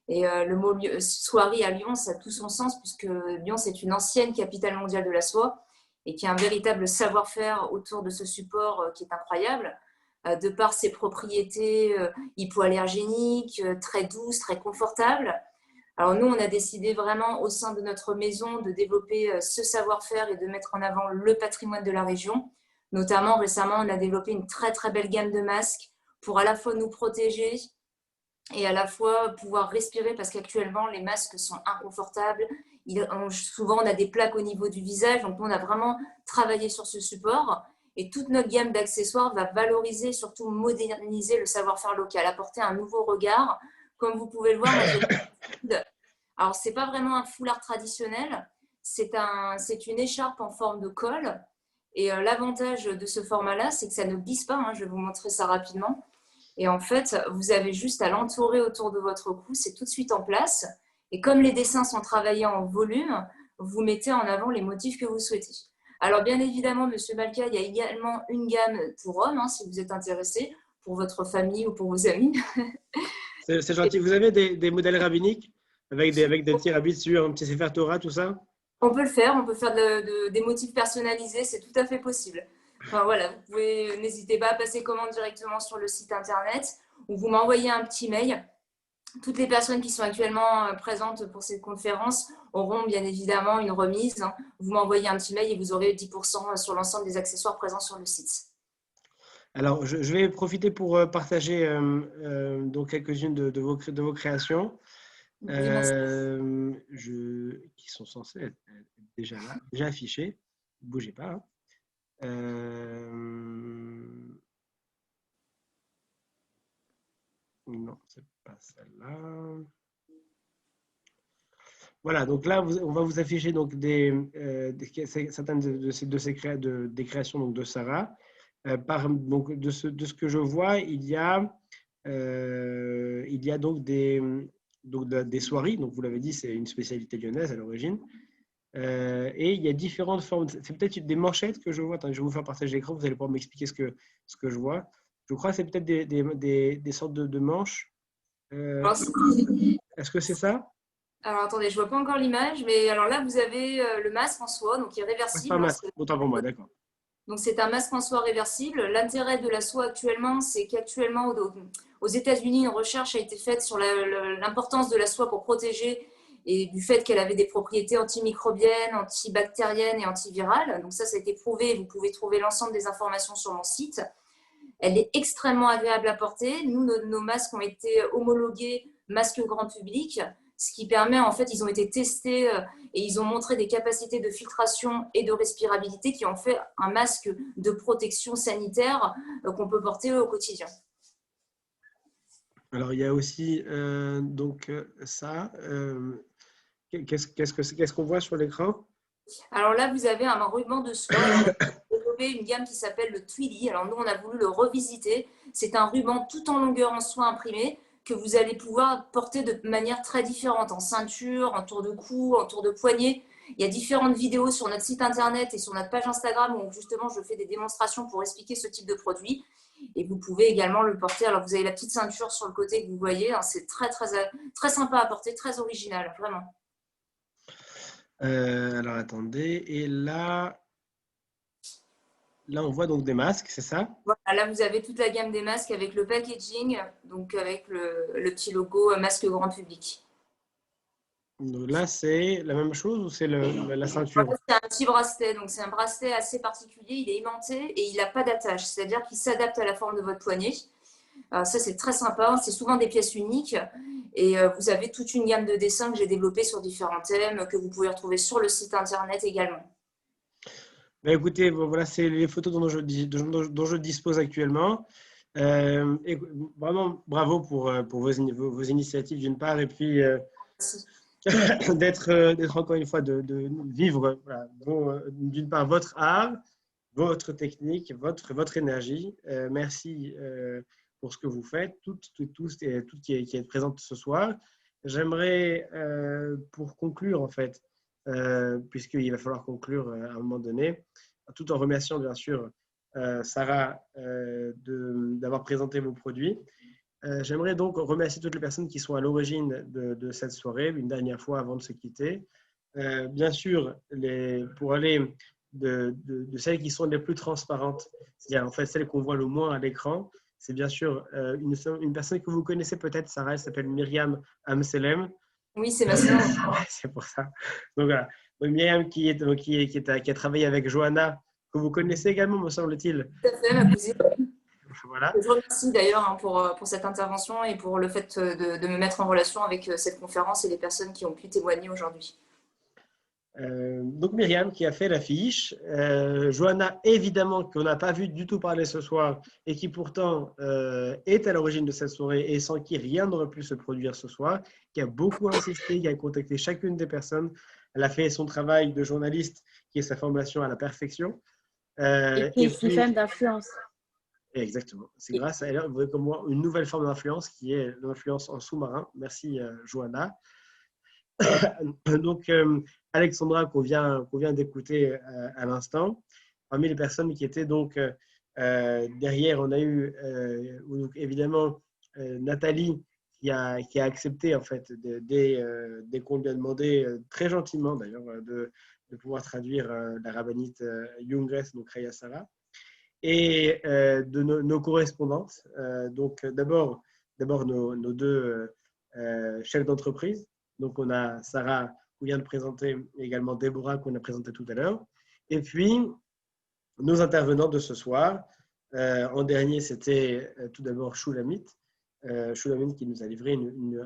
Et le mot soierie à Lyon, ça a tout son sens puisque Lyon, c'est une ancienne capitale mondiale de la soie et qui a un véritable savoir-faire autour de ce support qui est incroyable, de par ses propriétés hypoallergéniques, très douces, très confortables. Alors nous, on a décidé vraiment au sein de notre maison de développer ce savoir-faire et de mettre en avant le patrimoine de la région. Notamment, récemment, on a développé une très très belle gamme de masques pour à la fois nous protéger et à la fois pouvoir respirer parce qu'actuellement, les masques sont inconfortables. Souvent, on a des plaques au niveau du visage. Donc, on a vraiment travaillé sur ce support. Et toute notre gamme d'accessoires va valoriser, surtout moderniser le savoir-faire local, apporter un nouveau regard. Comme vous pouvez le voir, alors, ce n'est pas vraiment un foulard traditionnel. C'est une écharpe en forme de col. Et l'avantage de ce format-là, c'est que ça ne glisse pas. Hein. Je vais vous montrer ça rapidement. Et en fait, vous avez juste à l'entourer autour de votre cou, c'est tout de suite en place. Et comme les dessins sont travaillés en volume, vous mettez en avant les motifs que vous souhaitez. Alors bien évidemment, Monsieur Malka, il y a également une gamme pour hommes, hein, si vous êtes intéressé, pour votre famille ou pour vos amis. C'est gentil. Vous avez des modèles rabbiniques avec des petits rabbis dessus, un petit Sefer Torah, tout ça? On peut le faire, on peut faire des motifs personnalisés, c'est tout à fait possible. Enfin, voilà, vous pouvez, n'hésitez pas à passer commande directement sur le site internet ou vous m'envoyez un petit mail toutes les personnes qui sont actuellement présentes pour cette conférence auront bien évidemment une remise. Vous m'envoyez un petit mail et vous aurez 10% sur l'ensemble des accessoires présents sur le site. Alors, je vais profiter pour partager donc quelques-unes de vos créations qui sont censées être déjà là, déjà affichées. Ne bougez pas. Non, c'est pas celle-là. Voilà, donc là, on va vous afficher donc certaines des créations donc, de Sarah. Donc de ce que je vois, il y a donc des soieries. Donc vous l'avez dit, c'est une spécialité lyonnaise à l'origine. Et il y a différentes formes. C'est peut-être des manchettes que je vois. Attends, je vais vous faire partager l'écran. Vous allez pouvoir m'expliquer ce que je vois. Je crois que c'est peut-être des sortes de manches. Est-ce que c'est ça? Alors attendez, je ne vois pas encore l'image, mais alors là, vous avez le masque en soie, donc il est réversible. C'est pas un masque, autant pour moi, d'accord. Donc c'est un masque en soie réversible. L'intérêt de la soie actuellement, c'est qu'actuellement aux États-Unis, une recherche a été faite sur l'importance de la soie pour protéger et du fait qu'elle avait des propriétés antimicrobiennes, antibactériennes et antivirales. Donc ça a été prouvé. Vous pouvez trouver l'ensemble des informations sur mon site. Elle est extrêmement agréable à porter. Nous, nos masques ont été homologués masque grand public, ce qui permet, en fait, ils ont été testés et ils ont montré des capacités de filtration et de respirabilité qui ont fait un masque de protection sanitaire qu'on peut porter au quotidien. Alors, il y a aussi donc ça. Qu'est-ce qu'on voit sur l'écran? Alors là, vous avez un ruban de soie. Une gamme qui s'appelle le Twilly. Alors nous, on a voulu le revisiter. C'est un ruban tout en longueur en soie imprimé que vous allez pouvoir porter de manière très différente, en ceinture, en tour de cou, en tour de poignet. Il y a différentes vidéos sur notre site internet et sur notre page Instagram où justement je fais des démonstrations pour expliquer ce type de produit. Et vous pouvez également le porter. Alors vous avez la petite ceinture sur le côté que vous voyez. C'est très, très, très sympa à porter, très original, vraiment. Alors attendez, et là on voit donc des masques, c'est ça? Voilà, là vous avez toute la gamme des masques avec le packaging, donc avec le petit logo masque grand public. Donc là c'est la même chose ou c'est la ceinture? C'est un petit bracelet, donc c'est un bracelet assez particulier, il est aimanté et il n'a pas d'attache, c'est-à-dire qu'il s'adapte à la forme de votre poignet. Ça c'est très sympa, c'est souvent des pièces uniques. Et vous avez toute une gamme de dessins que j'ai développés sur différents thèmes que vous pouvez retrouver sur le site internet également. Ben écoutez, voilà, c'est les photos dont je dispose actuellement. Et vraiment, bravo pour vos initiatives d'une part, et puis d'être encore une fois, de vivre voilà, d'une part votre art, votre technique, votre énergie. Merci pour ce que vous faites, toutes qui est présente ce soir. J'aimerais, pour conclure en fait, puisqu'il va falloir conclure à un moment donné, tout en remerciant bien sûr Sarah d'avoir présenté vos produits. J'aimerais donc remercier toutes les personnes qui sont à l'origine de cette soirée, une dernière fois avant de se quitter. Bien sûr, pour aller de celles qui sont les plus transparentes, c'est-à-dire en fait celles qu'on voit le moins à l'écran, c'est bien sûr une personne que vous connaissez peut-être, Sarah, elle s'appelle Myriam Amselem. Oui, c'est ma sœur. C'est pour ça. Donc voilà. Donc, Myriam qui a travaillé avec Johanna, que vous connaissez également, me semble-t-il. Tout à fait, ma cousine. Voilà. Je vous remercie d'ailleurs pour cette intervention et pour le fait de me mettre en relation avec cette conférence et les personnes qui ont pu témoigner aujourd'hui. Donc Myriam qui a fait l'affiche, Johanna évidemment qu'on n'a pas vu du tout parler ce soir et qui pourtant est à l'origine de cette soirée et sans qui rien n'aurait pu se produire ce soir, qui a beaucoup insisté, qui a contacté chacune des personnes. Elle a fait son travail de journaliste qui est sa formation à la perfection. Et qui est une femme d'influence. Exactement. C'est grâce à elle, vous voyez comme moi, une nouvelle forme d'influence qui est l'influence en sous-marin. Merci Johanna. Donc, Alexandra, qu'on vient d'écouter à l'instant, parmi les personnes qui étaient donc derrière, on a eu donc, évidemment Nathalie qui a accepté en fait dès qu'on lui a demandé très gentiment d'ailleurs de pouvoir traduire la rabbinite Jungres, donc Raya Sarah, et de nos correspondantes. Donc d'abord nos deux chefs d'entreprise. Donc, on a Sarah, qu'on vient de présenter, et également Déborah, qu'on a présenté tout à l'heure. Et puis, nos intervenants de ce soir. En dernier, c'était tout d'abord Shulamit. Shulamit qui nous a livré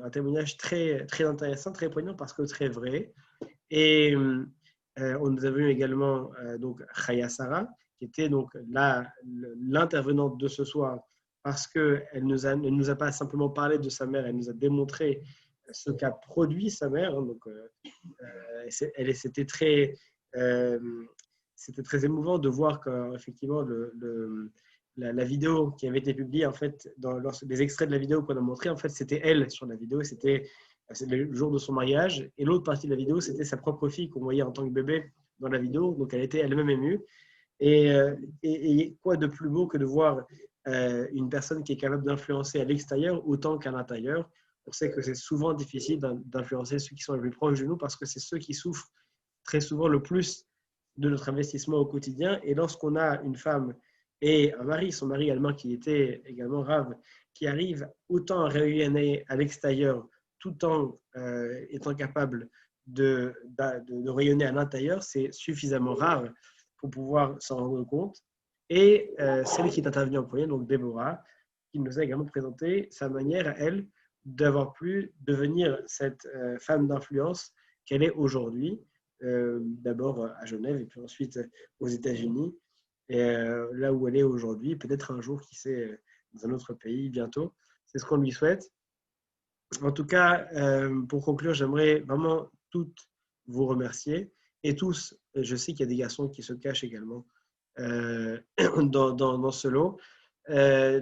un témoignage très, très intéressant, très poignant parce que très vrai. Et nous avons eu également donc Chaya Sarah, qui était donc l'intervenante de ce soir parce qu'elle ne nous a pas simplement parlé de sa mère, elle nous a démontré ce qu'a produit sa mère. Donc, c'était très émouvant de voir qu'effectivement la vidéo qui avait été publiée, en fait, des extraits de la vidéo qu'on a montré, en fait, c'était elle sur la vidéo, c'était le jour de son mariage. Et l'autre partie de la vidéo, c'était sa propre fille qu'on voyait en tant que bébé dans la vidéo. Donc, elle était elle-même émue. Et quoi de plus beau que de voir une personne qui est capable d'influencer à l'extérieur autant qu'à l'intérieur. On sait que c'est souvent difficile d'influencer ceux qui sont les plus proches de nous parce que c'est ceux qui souffrent très souvent le plus de notre investissement au quotidien. Et lorsqu'on a une femme et un mari, son mari allemand qui était également Rav, qui arrive autant à rayonner à l'extérieur tout en étant capable de rayonner à l'intérieur, c'est suffisamment rare pour pouvoir s'en rendre compte. Et celle qui est intervenue en premier, donc Déborah, qui nous a également présenté sa manière à elle d'avoir pu devenir cette femme d'influence qu'elle est aujourd'hui, d'abord à Genève et puis ensuite aux États-Unis, et là où elle est aujourd'hui, peut-être un jour, qui sait, dans un autre pays bientôt. C'est ce qu'on lui souhaite. En tout cas, pour conclure, j'aimerais vraiment toutes vous remercier et tous, je sais qu'il y a des garçons qui se cachent également dans ce lot.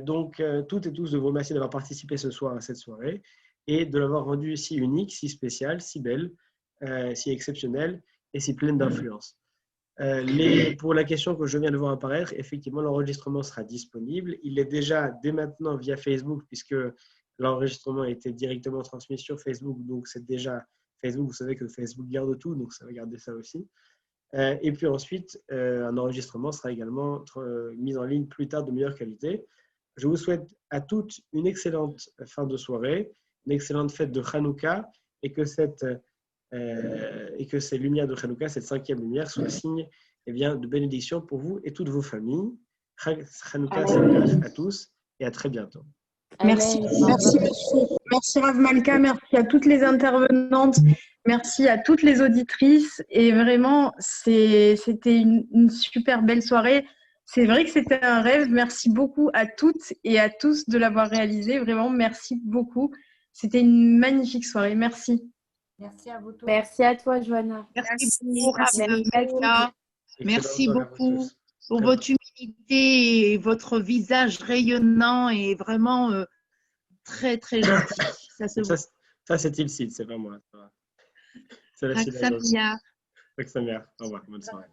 Donc, toutes et tous, de vous remercier d'avoir participé ce soir à cette soirée et de l'avoir rendue si unique, si spéciale, si belle, si exceptionnelle et si pleine d'influence. Pour la question que je viens de voir apparaître, effectivement, l'enregistrement sera disponible. Il est déjà dès maintenant via Facebook puisque l'enregistrement a été directement transmis sur Facebook. Donc, c'est déjà Facebook. Vous savez que Facebook garde tout, donc ça va garder ça aussi. Et puis ensuite, un enregistrement sera également mis en ligne plus tard de meilleure qualité. Je vous souhaite à toutes une excellente fin de soirée, une excellente fête de Hanouka et que ces lumières de Hanouka, cette 5e lumière, soient signe de bénédiction pour vous et toutes vos familles. Hanouka Sameach à tous et à très bientôt. Merci, merci Rav Malka, merci à toutes les intervenantes, merci à toutes les auditrices et vraiment c'était une super belle soirée. C'est vrai que c'était un rêve. Merci beaucoup à toutes et à tous de l'avoir réalisé. Vraiment, merci beaucoup. C'était une magnifique soirée. Merci. Merci à vous tous. Merci à toi, Johanna. Merci beaucoup, Rav Malka. Merci beaucoup pour votre humilité et votre visage rayonnant et vraiment très, très gentil. Ça c'est Tilsit, c'est pas moi. C'est la Au revoir. Bonne soirée.